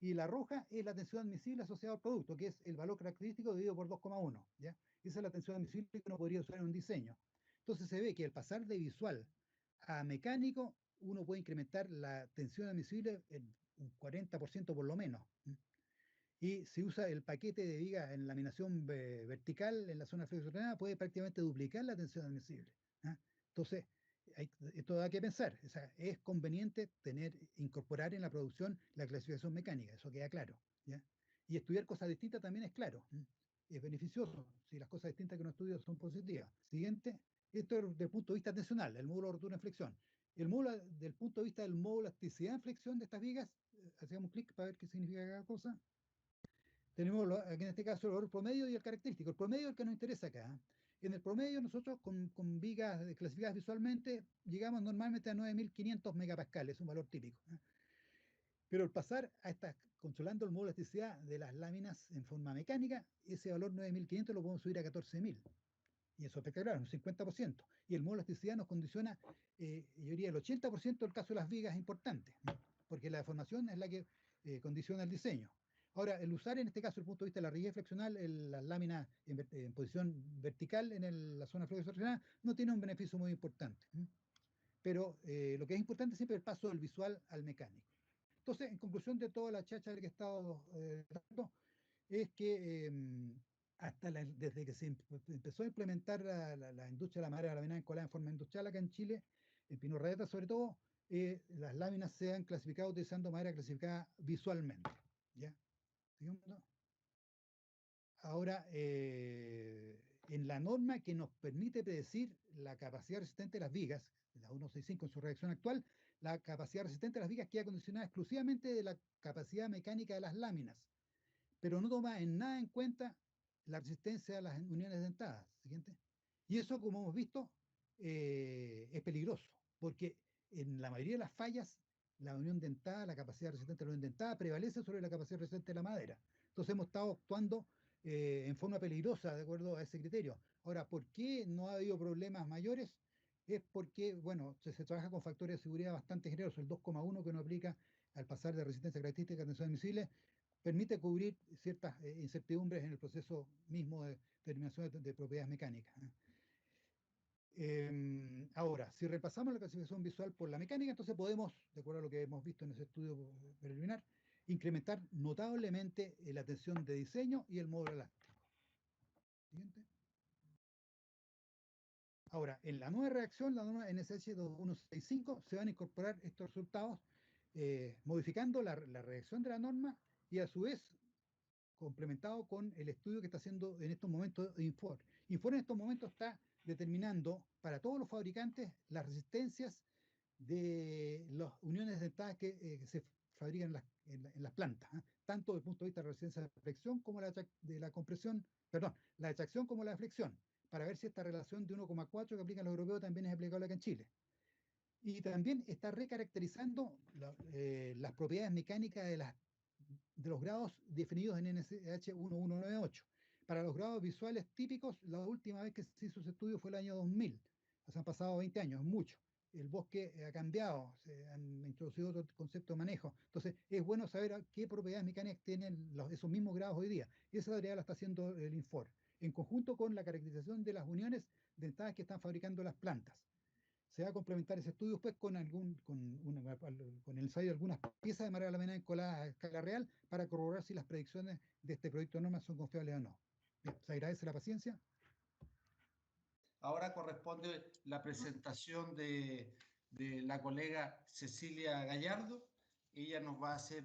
y la roja es la tensión admisible asociada al producto, que es el valor característico dividido por 2,1. ¿Ya? Esa es la tensión admisible que uno podría usar en un diseño. Entonces se ve que al pasar de visual a mecánico, uno puede incrementar la tensión admisible en un 40% por lo menos. Y si usa el paquete de vigas en laminación vertical en la zona flexo-traccionada, puede prácticamente duplicar la tensión admisible. ¿Ah? Entonces, esto da que pensar. O sea, es conveniente incorporar en la producción la clasificación mecánica, eso queda claro. ¿Ya? Y estudiar cosas distintas también es claro. Es beneficioso si las cosas distintas que uno estudia son positivas. Siguiente, esto es desde el punto de vista tensional, el módulo de rotura en flexión. El módulo, del punto de vista del módulo de elasticidad en flexión de estas vigas, hacemos clic para ver qué significa cada cosa. Tenemos en este caso el valor promedio y el característico. El promedio es el que nos interesa acá. En el promedio nosotros con vigas clasificadas visualmente llegamos normalmente a 9.500 megapascales, es un valor típico. Pero al pasar a controlando el módulo de elasticidad de las láminas en forma mecánica, ese valor 9.500 lo podemos subir a 14.000. Y eso es espectacular, un 50%. Y el módulo de elasticidad nos condiciona, yo diría, el 80% del caso de las vigas es importante, porque la deformación es la que condiciona el diseño. Ahora, el usar en este caso, desde el punto de vista de la rigidez flexional, las láminas en posición vertical en la zona flexo-traccionada no tiene un beneficio muy importante. Pero lo que es importante siempre es el paso del visual al mecánico. Entonces, en conclusión de toda la cháchara que he estado tratando, es que desde que se empezó a implementar la industria de la madera laminada encolada en forma industrial acá en Chile, en Pino Rayeta sobre todo, las láminas se han clasificado utilizando madera clasificada visualmente. ¿Ya? Ahora, en la norma que nos permite predecir la capacidad resistente de las vigas, la 165 en su redacción actual, la capacidad resistente de las vigas queda condicionada exclusivamente de la capacidad mecánica de las láminas, pero no toma en nada en cuenta la resistencia a las uniones dentadas. Siguiente. Y eso, como hemos visto, es peligroso, porque en la mayoría de las fallas, la unión dentada, la capacidad resistente de la unión dentada prevalece sobre la capacidad resistente de la madera. Entonces hemos estado actuando en forma peligrosa de acuerdo a ese criterio. Ahora, ¿por qué no ha habido problemas mayores? Es porque, bueno, se trabaja con factores de seguridad bastante generosos. El 2,1 que uno aplica al pasar de resistencia característica a tensión admisible permite cubrir ciertas incertidumbres en el proceso mismo de determinación de propiedades mecánicas. Ahora, si repasamos la clasificación visual por la mecánica, entonces podemos, de acuerdo a lo que hemos visto en ese estudio preliminar, incrementar notablemente la tensión de diseño y el módulo elástico. Siguiente. Ahora, en la nueva reacción, la nueva NSH 2165, se van a incorporar estos resultados modificando la reacción de la norma y a su vez complementado con el estudio que está haciendo en estos momentos Infor. Infor en estos momentos está determinando para todos los fabricantes las resistencias de las uniones dentadas que se fabrican en las plantas, tanto desde el punto de vista de la resistencia de la flexión como de la compresión, perdón, la de tracción como la de flexión, para ver si esta relación de 1,4 que aplican los europeos también es aplicable acá en Chile. Y también está recaracterizando las propiedades mecánicas de las de los grados definidos en NSH 1198. Para los grados visuales típicos, la última vez que se hizo ese estudio fue el año 2000. O sea, han pasado 20 años, mucho. El bosque ha cambiado, se han introducido otro concepto de manejo. Entonces, es bueno saber qué propiedades mecánicas tienen esos mismos grados hoy día. Y esa tarea la está haciendo el INFOR, en conjunto con la caracterización de las uniones dentadas que están fabricando las plantas. Se va a complementar ese estudio después con el ensayo de algunas piezas de madera laminada encolada a escala real para corroborar si las predicciones de este proyecto de norma son confiables o no. Bien, se agradece la paciencia. Ahora corresponde la presentación de la colega Cecilia Gallardo. Ella nos va a hacer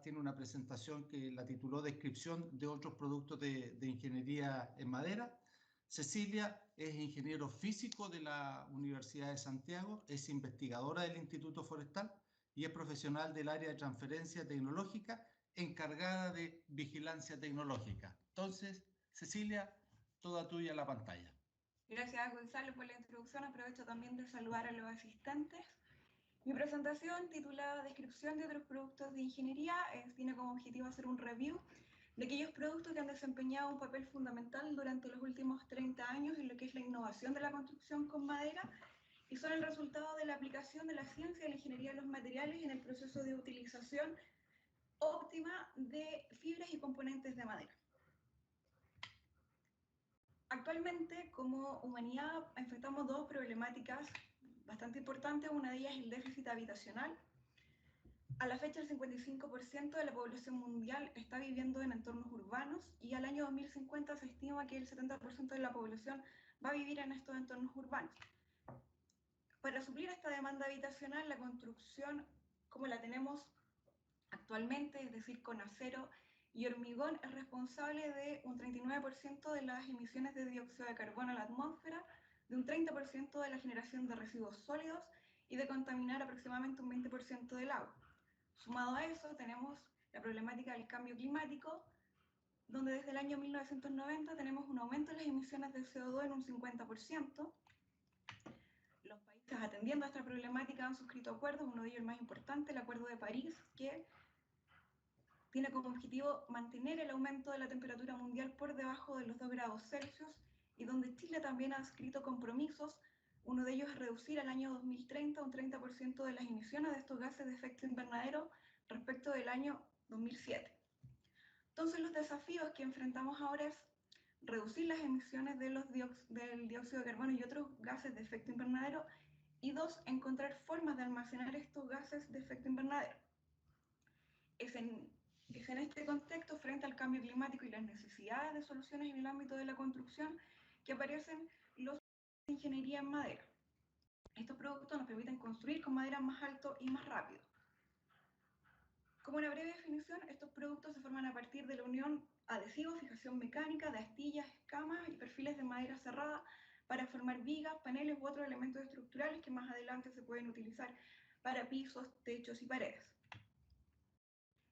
tiene una presentación que la tituló Descripción de otros productos de ingeniería en madera. Cecilia es ingeniero físico de la Universidad de Santiago, es investigadora del Instituto Forestal y es profesional del área de transferencia tecnológica encargada de vigilancia tecnológica. Entonces, Cecilia, toda tuya la pantalla. Gracias, Gonzalo, por la introducción. Aprovecho también de saludar a los asistentes. Mi presentación, titulada Descripción de otros productos de ingeniería, tiene como objetivo hacer un review de aquellos productos que han desempeñado un papel fundamental durante los últimos 30 años en lo que es la innovación de la construcción con madera y son el resultado de la aplicación de la ciencia y la ingeniería de los materiales en el proceso de utilización óptima de fibras y componentes de madera. Actualmente, como humanidad, enfrentamos dos problemáticas bastante importantes. Una de ellas es el déficit habitacional. A la fecha, el 55% de la población mundial está viviendo en entornos urbanos y al año 2050 se estima que el 70% de la población va a vivir en estos entornos urbanos. Para suplir esta demanda habitacional, la construcción, como la tenemos actualmente, es decir, con acero y hormigón, es responsable de un 39% de las emisiones de dióxido de carbono a la atmósfera, de un 30% de la generación de residuos sólidos y de contaminar aproximadamente un 20% del agua. Sumado a eso, tenemos la problemática del cambio climático, donde desde el año 1990 tenemos un aumento en las emisiones de CO2 en un 50%. Los países atendiendo a esta problemática han suscrito acuerdos, uno de ellos el más importante, el Acuerdo de París, que tiene como objetivo mantener el aumento de la temperatura mundial por debajo de los 2 grados Celsius y donde Chile también ha adscrito compromisos. Uno de ellos es reducir al año 2030 un 30% de las emisiones de estos gases de efecto invernadero respecto del año 2007. Entonces los desafíos que enfrentamos ahora es reducir las emisiones de del dióxido de carbono y otros gases de efecto invernadero y dos, encontrar formas de almacenar estos gases de efecto invernadero. Es en este contexto, frente al cambio climático y las necesidades de soluciones en el ámbito de la construcción, que aparecen los productos de ingeniería en madera. Estos productos nos permiten construir con madera más alto y más rápido. Como una breve definición, estos productos se forman a partir de la unión adhesivo, fijación mecánica de astillas, escamas y perfiles de madera cerrada para formar vigas, paneles u otros elementos estructurales que más adelante se pueden utilizar para pisos, techos y paredes.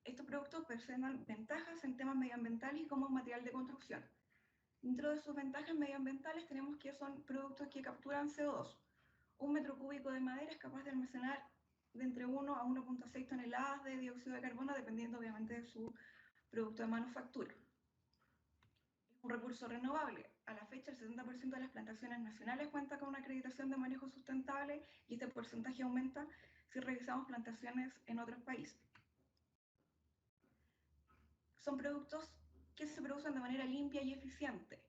Estos productos presentan ventajas en temas medioambientales y como material de construcción. Dentro de sus ventajas medioambientales tenemos que son productos que capturan CO2. Un metro cúbico de madera es capaz de almacenar de entre 1 a 1.6 toneladas de dióxido de carbono, dependiendo obviamente de su producto de manufactura. Es un recurso renovable. A la fecha, el 70% de las plantaciones nacionales cuenta con una acreditación de manejo sustentable y este porcentaje aumenta si revisamos plantaciones en otros países. Son productos que se producen de manera limpia y eficiente.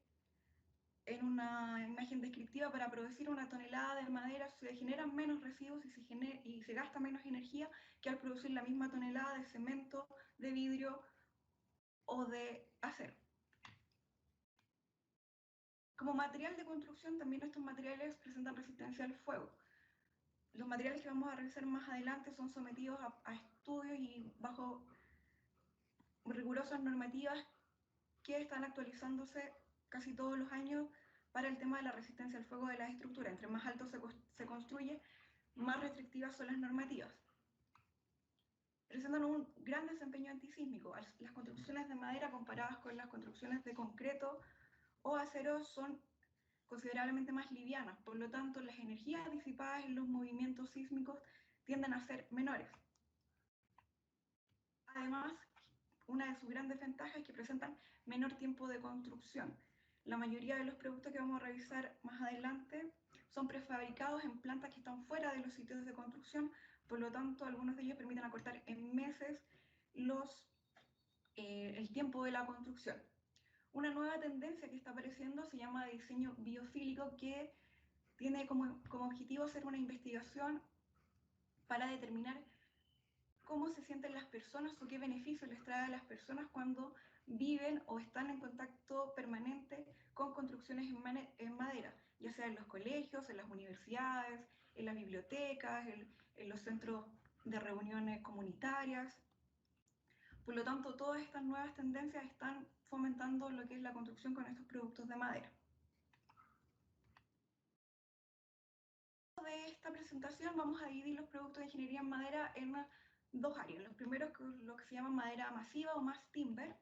En una imagen descriptiva, para producir una tonelada de madera se generan menos residuos y se gasta menos energía que al producir la misma tonelada de cemento, de vidrio o de acero. Como material de construcción, también estos materiales presentan resistencia al fuego. Los materiales que vamos a revisar más adelante son sometidos a estudios y bajo rigurosas normativas que están actualizándose casi todos los años para el tema de la resistencia al fuego de las estructuras. Entre más alto se construye, más restrictivas son las normativas. Presentan un gran desempeño antisísmico. Las construcciones de madera comparadas con las construcciones de concreto o acero son considerablemente más livianas, por lo tanto las energías disipadas en los movimientos sísmicos tienden a ser menores. Además, una de sus grandes ventajas es que presentan menor tiempo de construcción. La mayoría de los productos que vamos a revisar más adelante son prefabricados en plantas que están fuera de los sitios de construcción, por lo tanto, algunos de ellos permiten acortar en meses el tiempo de la construcción. Una nueva tendencia que está apareciendo se llama diseño biofílico, que tiene como objetivo hacer una investigación para determinar cómo se sienten las personas o qué beneficios les trae a las personas cuando viven o están en contacto permanente con construcciones en madera, ya sea en los colegios, en las universidades, en las bibliotecas, en los centros de reuniones comunitarias. Por lo tanto, todas estas nuevas tendencias están fomentando lo que es la construcción con estos productos de madera. De esta presentación vamos a dividir los productos de ingeniería en madera en dos áreas. Los primeros, lo que se llama madera masiva o mass timber.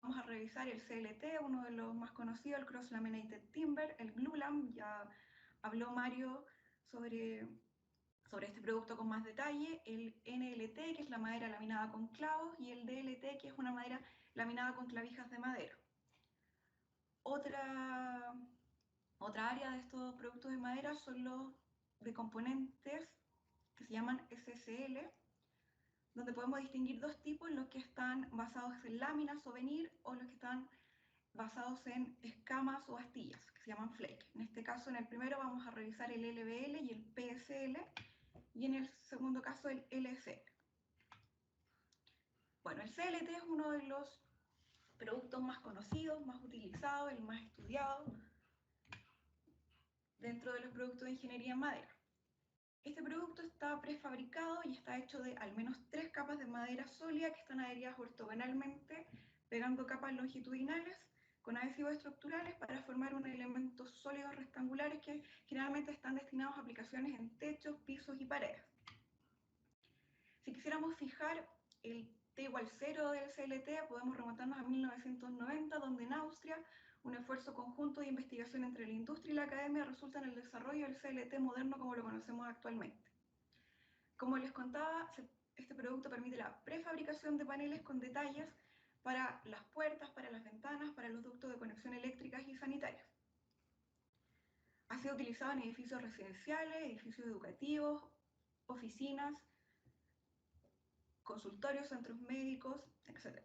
Vamos a revisar el CLT, uno de los más conocidos, el Cross Laminated Timber, el glulam. Ya habló Mario sobre este producto con más detalle, el NLT, que es la madera laminada con clavos, y el DLT, que es una madera laminada con clavijas de madera. Otra área de estos productos de madera son los de componentes que se llaman SSL, donde podemos distinguir dos tipos, los que están basados en láminas o venir, o los que están basados en escamas o astillas, que se llaman flake. En este caso, en el primero vamos a revisar el LVL y el PSL, y en el segundo caso el LSL. Bueno, el CLT es uno de los productos más conocidos, más utilizados, el más estudiado dentro de los productos de ingeniería en madera. Este producto está prefabricado y está hecho de al menos 3 capas de madera sólida que están adheridas ortogonalmente, pegando capas longitudinales con adhesivos estructurales para formar unos elementos sólidos rectangulares que generalmente están destinados a aplicaciones en techos, pisos y paredes. Si quisiéramos fijar el T igual 0 del CLT, podemos remontarnos a 1990, donde en Austria un esfuerzo conjunto de investigación entre la industria y la academia resulta en el desarrollo del CLT moderno como lo conocemos actualmente. Como les contaba, este producto permite la prefabricación de paneles con detalles para las puertas, para las ventanas, para los ductos de conexión eléctricas y sanitarias. Ha sido utilizado en edificios residenciales, edificios educativos, oficinas, consultorios, centros médicos, etc.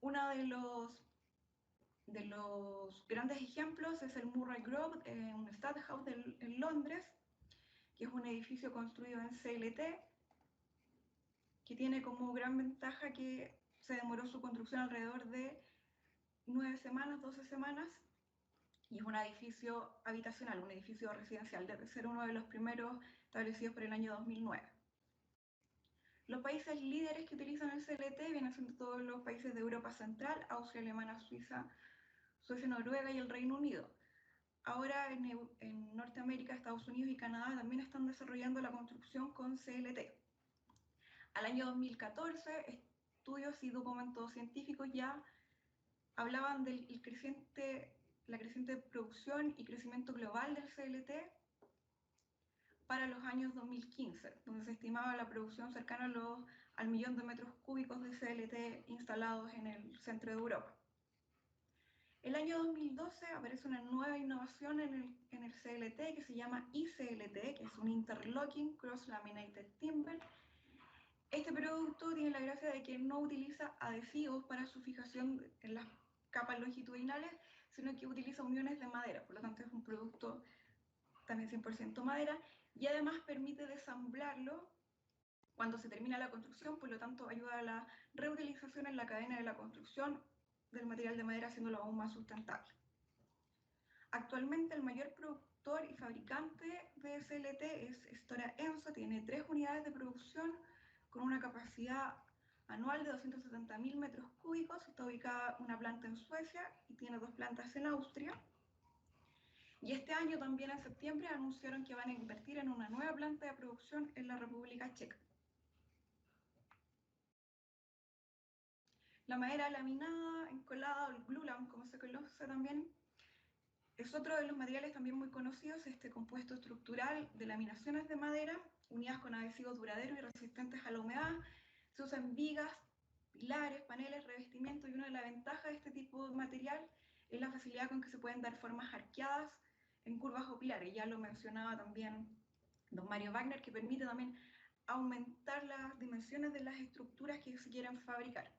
Uno de los grandes ejemplos es el Murray Grove, un Stadthaus en Londres, que es un edificio construido en CLT, que tiene como gran ventaja que se demoró su construcción alrededor de 9 semanas, 12 semanas, y es un edificio habitacional, un edificio residencial, debe ser uno de los primeros establecidos por el año 2009. Los países líderes que utilizan el CLT vienen siendo todos los países de Europa Central, Austria, Alemania, Suiza, Noruega y el Reino Unido. Ahora en Norteamérica, Estados Unidos y Canadá también están desarrollando la construcción con CLT. Al año 2014, estudios y documentos científicos ya hablaban de la creciente producción y crecimiento global del CLT para los años 2015, donde se estimaba la producción cercana al 1.000.000 de metros cúbicos de CLT instalados en el centro de Europa. El año 2012 aparece una nueva innovación en el CLT que se llama ICLT, que es un Interlocking Cross Laminated Timber. Este producto tiene la gracia de que no utiliza adhesivos para su fijación en las capas longitudinales, sino que utiliza uniones de madera, por lo tanto es un producto también 100% madera, y además permite desamblarlo cuando se termina la construcción, por lo tanto ayuda a la reutilización en la cadena de la construcción del material de madera, haciéndolo aún más sustentable. Actualmente el mayor productor y fabricante de CLT es Stora Enso, tiene 3 unidades de producción con una capacidad anual de 270.000 metros cúbicos, está ubicada una planta en Suecia y tiene 2 plantas en Austria. Y este año también en septiembre anunciaron que van a invertir en una nueva planta de producción en la República Checa. La madera laminada, encolada, o el glulam, como se conoce también, Es otro de los materiales también muy conocidos, este compuesto estructural de laminaciones de madera, unidas con adhesivos duraderos y resistentes a la humedad. Se usan vigas, pilares, paneles, revestimiento, y una de las ventajas de este tipo de material es la facilidad con que se pueden dar formas arqueadas en curvas o pilares. Ya lo mencionaba también don Mario Wagner, que permite también aumentar las dimensiones de las estructuras que se quieren fabricar.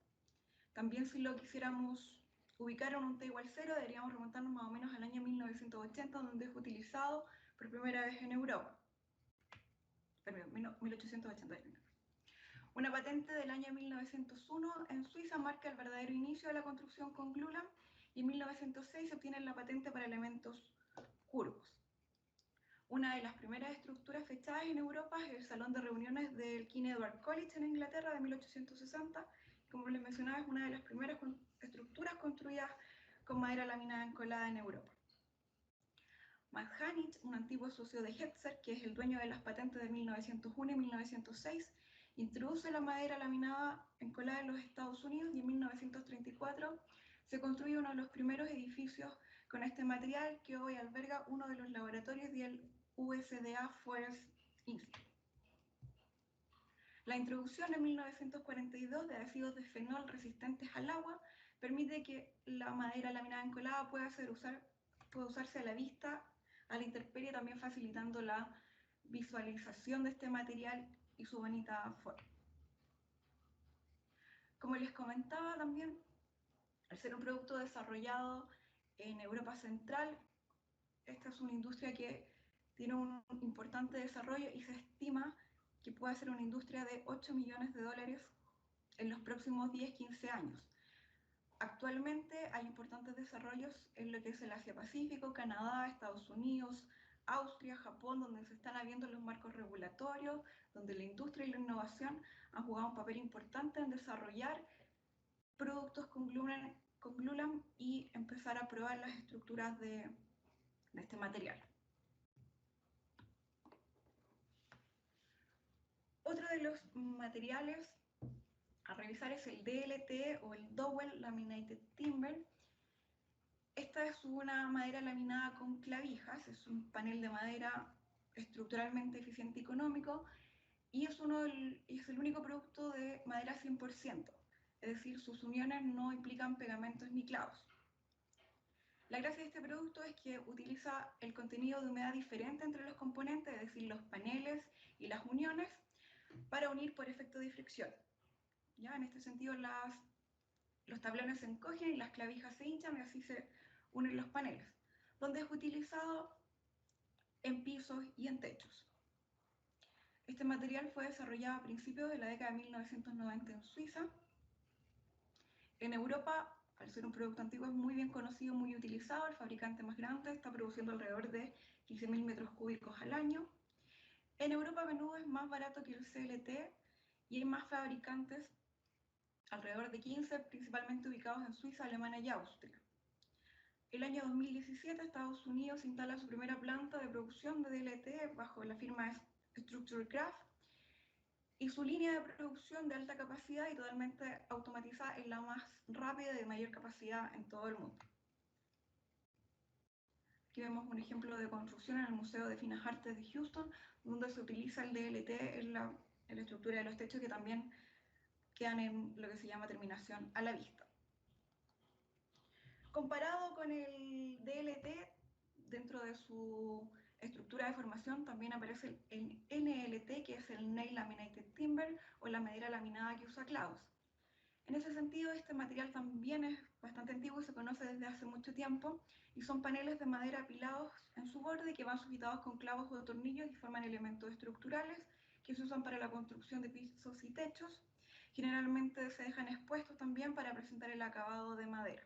También, si lo quisiéramos ubicar en un T igual 0, deberíamos remontarnos más o menos al año 1980, donde es utilizado por primera vez en Europa. Perdón, 1881. Una patente del año 1901 en Suiza marca el verdadero inicio de la construcción con glulam, y en 1906 se obtiene la patente para elementos curvos. Una de las primeras estructuras fechadas en Europa es el salón de reuniones del King Edward College en Inglaterra de 1860. Como les mencionaba, es una de las primeras estructuras construidas con madera laminada encolada en Europa. Manhanich, un antiguo socio de Hetzer, que es el dueño de las patentes de 1901 y 1906, introduce la madera laminada encolada en los Estados Unidos, y en 1934 se construye uno de los primeros edificios con este material, que hoy alberga uno de los laboratorios del USDA Forest Institute. La introducción en 1942 de adhesivos de fenol resistentes al agua permite que la madera laminada encolada pueda usarse a la vista, a la intemperie, también facilitando la visualización de este material y su bonita forma. Como les comentaba también, al ser un producto desarrollado en Europa Central, esta es una industria que tiene un importante desarrollo y se estima que puede ser una industria de 8 millones de dólares en los próximos 10-15 años. Actualmente hay importantes desarrollos en lo que es el Asia-Pacífico, Canadá, Estados Unidos, Austria, Japón, donde se están abriendo los marcos regulatorios, donde la industria y la innovación han jugado un papel importante en desarrollar productos con glulam y empezar a probar las estructuras de este material. Otro de los materiales a revisar es el DLT o el Dowell Laminated Timber. Esta es una madera laminada con clavijas, es un panel de madera estructuralmente eficiente y económico, y es el único producto de madera 100%, es decir, sus uniones no implican pegamentos ni clavos. La gracia de este producto es que utiliza el contenido de humedad diferente entre los componentes, es decir, los paneles y las uniones, para unir por efecto de fricción. ¿Ya? En este sentido, los tablones se encogen y las clavijas se hinchan, y así se unen los paneles, donde es utilizado en pisos y en techos. Este material fue desarrollado a principios de la década de 1990 en Suiza. En Europa, al ser un producto antiguo, es muy bien conocido, muy utilizado. El fabricante más grande está produciendo alrededor de 15.000 metros cúbicos al año. En Europa a menudo es más barato que el CLT, y hay más fabricantes, alrededor de 15, principalmente ubicados en Suiza, Alemania y Austria. El año 2017, Estados Unidos instala su primera planta de producción de DLT bajo la firma StructureCraft, y su línea de producción de alta capacidad y totalmente automatizada es la más rápida y de mayor capacidad en todo el mundo. Aquí vemos un ejemplo de construcción en el Museo de Finas Artes de Houston, donde se utiliza el DLT en la estructura de los techos, que también quedan en lo que se llama terminación a la vista. Comparado con el DLT, dentro de su estructura de formación también aparece el NLT, que es el Nail Laminated Timber, o la madera laminada que usa clavos. En ese sentido, este material también es bastante antiguo y se conoce desde hace mucho tiempo, y son paneles de madera apilados en su borde que van sujetados con clavos o tornillos y forman elementos estructurales que se usan para la construcción de pisos y techos. Generalmente se dejan expuestos también para presentar el acabado de madera.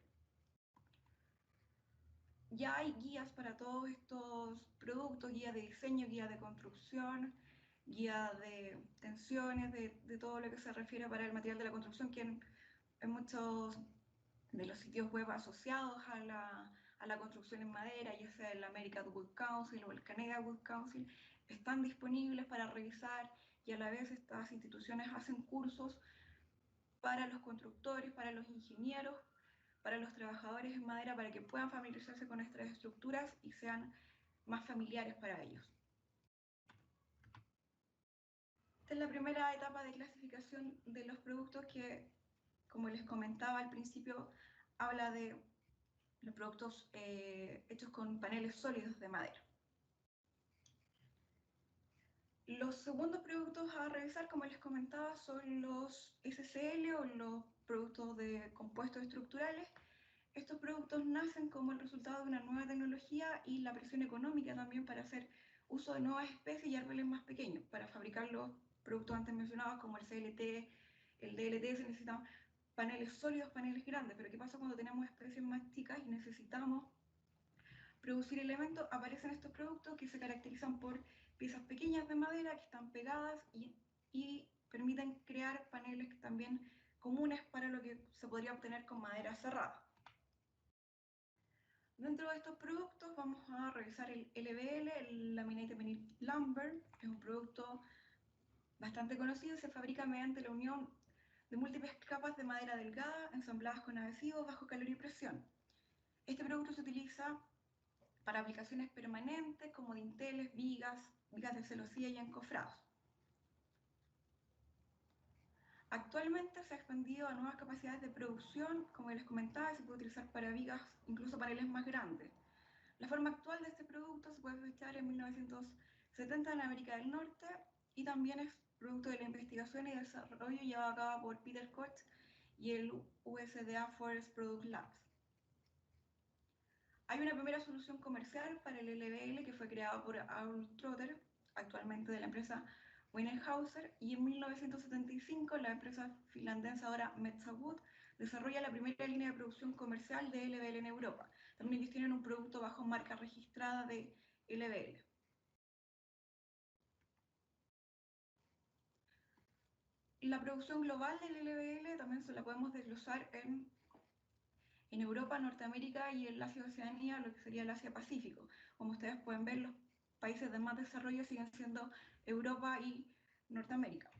Ya hay guías para todos estos productos, guía de diseño, guía de construcción, guía de tensiones, de todo lo que se refiere para el material de la construcción, que en muchos de los sitios web asociados a la construcción en madera, ya sea el American Wood Council o el Canadian Wood Council, están disponibles para revisar, y a la vez estas instituciones hacen cursos para los constructores, para los ingenieros, para los trabajadores en madera para que puedan familiarizarse con nuestras estructuras y sean más familiares para ellos. Esta es la primera etapa de clasificación de los productos que, como les comentaba al principio, habla de los productos hechos con paneles sólidos de madera. Los segundos productos a revisar, como les comentaba, son los SCL o los productos de compuestos estructurales. Estos productos nacen como el resultado de una nueva tecnología y la presión económica también para hacer uso de nuevas especies y árboles más pequeños. Para fabricar los productos antes mencionados como el CLT, el DLT, se necesitan paneles sólidos, paneles grandes. Pero ¿qué pasa cuando tenemos especies más chicas y necesitamos producir elementos? Aparecen estos productos que se caracterizan por piezas pequeñas de madera que están pegadas y permiten crear paneles también comunes para lo que se podría obtener con madera cerrada. Dentro de estos productos vamos a revisar el LVL, el Laminated Vinyl Lumber, que es un producto bastante conocido y se fabrica mediante la unión de múltiples capas de madera delgada ensambladas con adhesivos bajo calor y presión. Este producto se utiliza para aplicaciones permanentes como dinteles, vigas de celosía y encofrados. Actualmente se ha expandido a nuevas capacidades de producción, como les comentaba, se puede utilizar para vigas, incluso paneles más grandes. La forma actual de este producto se puede fechar en 1970 en América del Norte y también es producto de la investigación y desarrollo llevado a cabo por Peter Koch y el USDA Forest Product Labs. Hay una primera solución comercial para el LVL que fue creada por Aul Trotter, actualmente de la empresa Weyerhaeuser, y en 1975 la empresa finlandesa ahora Metsä Wood desarrolla la primera línea de producción comercial de LVL en Europa. También ellos tienen un producto bajo marca registrada de LVL. La producción global del LVL también se la podemos desglosar en Europa, Norteamérica y el Asia-Oceanía, lo que sería el Asia-Pacífico. Como ustedes pueden ver, los países de más desarrollo siguen siendo Europa y Norteamérica.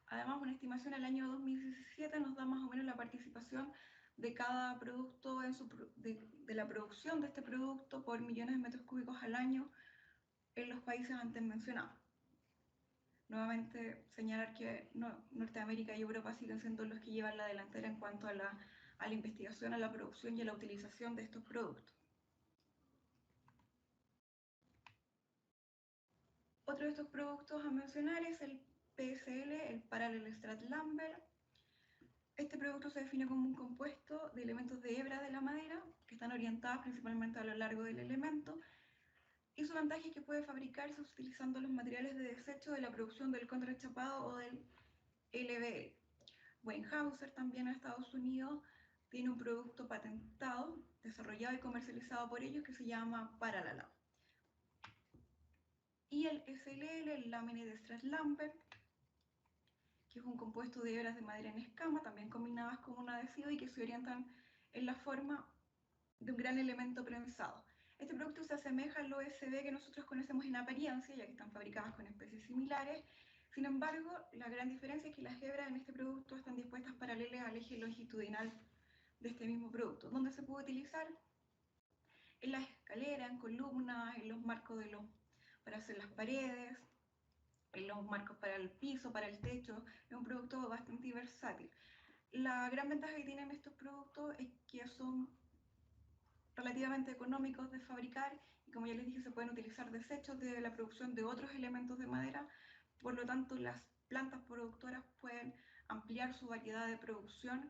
Además, una estimación al año 2017 nos da más o menos la participación de cada producto de la producción de este producto por millones de metros cúbicos al año en los países antes mencionados. Nuevamente señalar que Norteamérica y Europa siguen siendo los que llevan la delantera en cuanto a la investigación, a la producción y a la utilización de estos productos. Otro de estos productos a mencionar es el PSL, el Parallel Strand Lumber. Este producto se define como un compuesto de elementos de hebra de la madera que están orientados principalmente a lo largo del elemento, y su ventaja es que puede fabricarse utilizando los materiales de desecho de la producción del contrachapado o del LVL. Weyerhaeuser también en Estados Unidos tiene un producto patentado, desarrollado y comercializado por ellos que se llama Parallel. Y el SLL, el Laminated Strand Lumber, que es un compuesto de hebras de madera en escama, también combinadas con un adhesivo y que se orientan en la forma de un gran elemento prensado. Este producto se asemeja al OSB que nosotros conocemos en apariencia, ya que están fabricadas con especies similares. Sin embargo, la gran diferencia es que las hebras en este producto están dispuestas paralelas al eje longitudinal de este mismo producto, donde se puede utilizar en las escaleras, en columnas, en los marcos para hacer las paredes, en los marcos para el piso, para el techo. Es un producto bastante versátil. La gran ventaja que tienen estos productos es que son relativamente económicos de fabricar y, como ya les dije, se pueden utilizar desechos de la producción de otros elementos de madera. Por lo tanto, las plantas productoras pueden ampliar su variedad de producción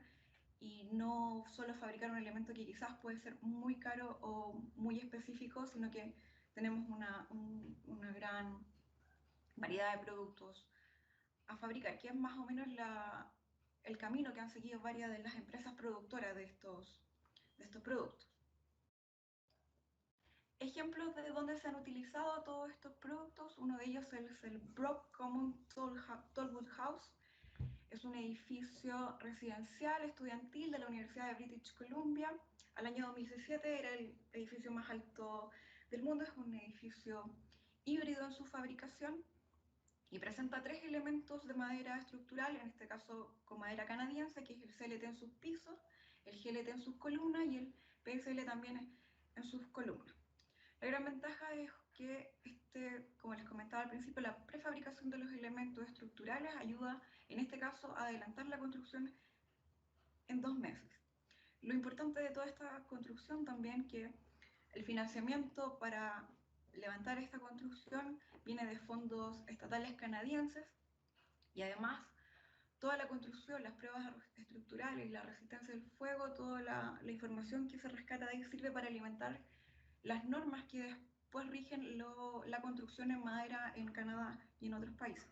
y no solo fabricar un elemento que quizás puede ser muy caro o muy específico, sino que tenemos una gran variedad de productos a fabricar, que es más o menos el camino que han seguido varias de las empresas productoras de estos productos. Ejemplos de dónde se han utilizado todos estos productos, uno de ellos es el Brock Common Tollwood House. Es un edificio residencial estudiantil de la Universidad de British Columbia. Al año 2017 era el edificio más alto del mundo, es un edificio híbrido en su fabricación. y presenta 3 elementos de madera estructural, en este caso con madera canadiense, que es el CLT en sus pisos, el GLT en sus columnas y el PSL también en sus columnas. La gran ventaja es que, como les comentaba al principio, la prefabricación de los elementos estructurales ayuda, en este caso, a adelantar la construcción en 2 meses. Lo importante de toda esta construcción también que el financiamiento para levantar esta construcción viene de fondos estatales canadienses y además toda la construcción, las pruebas estructurales, la resistencia al fuego, toda la información que se rescata de ahí sirve para alimentar las normas que después rigen la construcción en madera en Canadá y en otros países.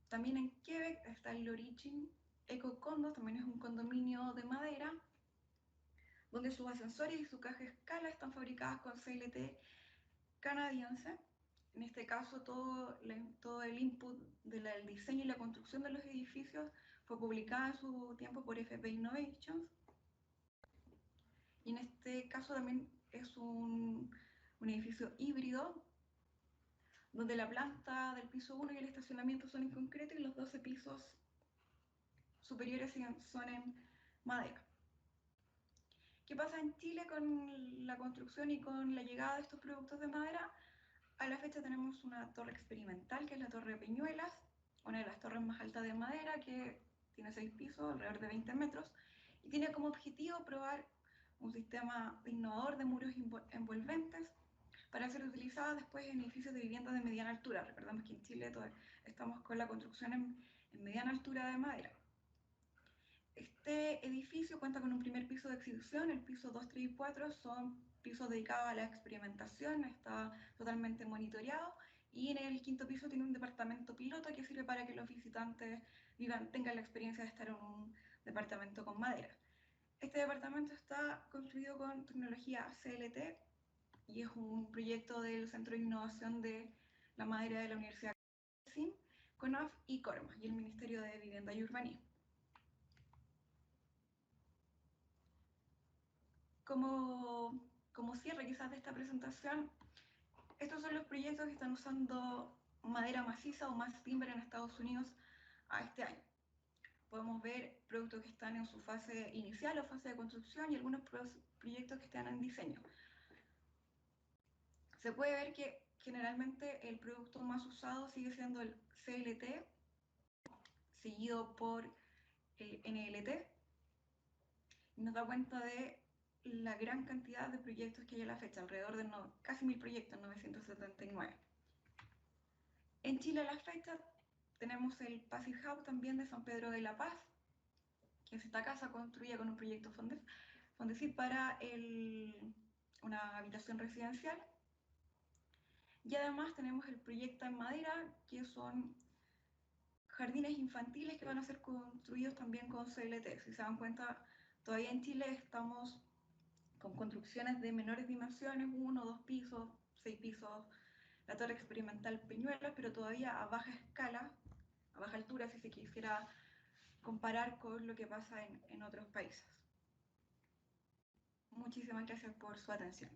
También en Quebec está el Laurentian Eco Condos, también es un condominio de madera, donde sus ascensores y su caja de escala están fabricadas con CLT canadiense. En este caso, todo el input del diseño y la construcción de los edificios fue publicada en su tiempo por FP Innovations. Y en este caso también es un edificio híbrido, donde la planta del piso 1 y el estacionamiento son en concreto y los 12 pisos superiores son en madera. ¿Qué pasa en Chile con la construcción y con la llegada de estos productos de madera? A la fecha tenemos una torre experimental, que es la Torre Peñuelas, una de las torres más altas de madera, que tiene 6 pisos, alrededor de 20 metros, y tiene como objetivo probar un sistema innovador de muros envolventes para ser utilizada después en edificios de viviendas de mediana altura. Recordamos que en Chile estamos con la construcción en mediana altura de madera. Este edificio cuenta con un primer piso de exhibición, el piso 2, 3 y 4 son pisos dedicados a la experimentación, está totalmente monitoreado, y en el 5.º piso tiene un departamento piloto que sirve para que los visitantes tengan la experiencia de estar en un departamento con madera. Este departamento está construido con tecnología CLT y es un proyecto del Centro de Innovación de la Madera de la Universidad de CIM, CONAF y CORMA, y el Ministerio de Vivienda y Urbanismo. Como cierre quizás de esta presentación, estos son los proyectos que están usando madera maciza o mass timber en Estados Unidos a este año. Podemos ver productos que están en su fase inicial o fase de construcción y algunos proyectos que están en diseño. Se puede ver que generalmente el producto más usado sigue siendo el CLT, seguido por el NLT. Nos da cuenta de la gran cantidad de proyectos que hay a la fecha, alrededor de casi 1000 proyectos, 979. En Chile a la fecha tenemos el Passive House también de San Pedro de la Paz, que es esta casa construida con un proyecto Fondesit para una habitación residencial. Y además tenemos el proyecto en madera, que son jardines infantiles que van a ser construidos también con CLT. Si se dan cuenta, todavía en Chile estamos con construcciones de menores dimensiones, 1, 2 pisos, 6 pisos, la torre experimental Peñuelas, pero todavía a baja escala, a baja altura, si se quisiera comparar con lo que pasa en otros países. Muchísimas gracias por su atención.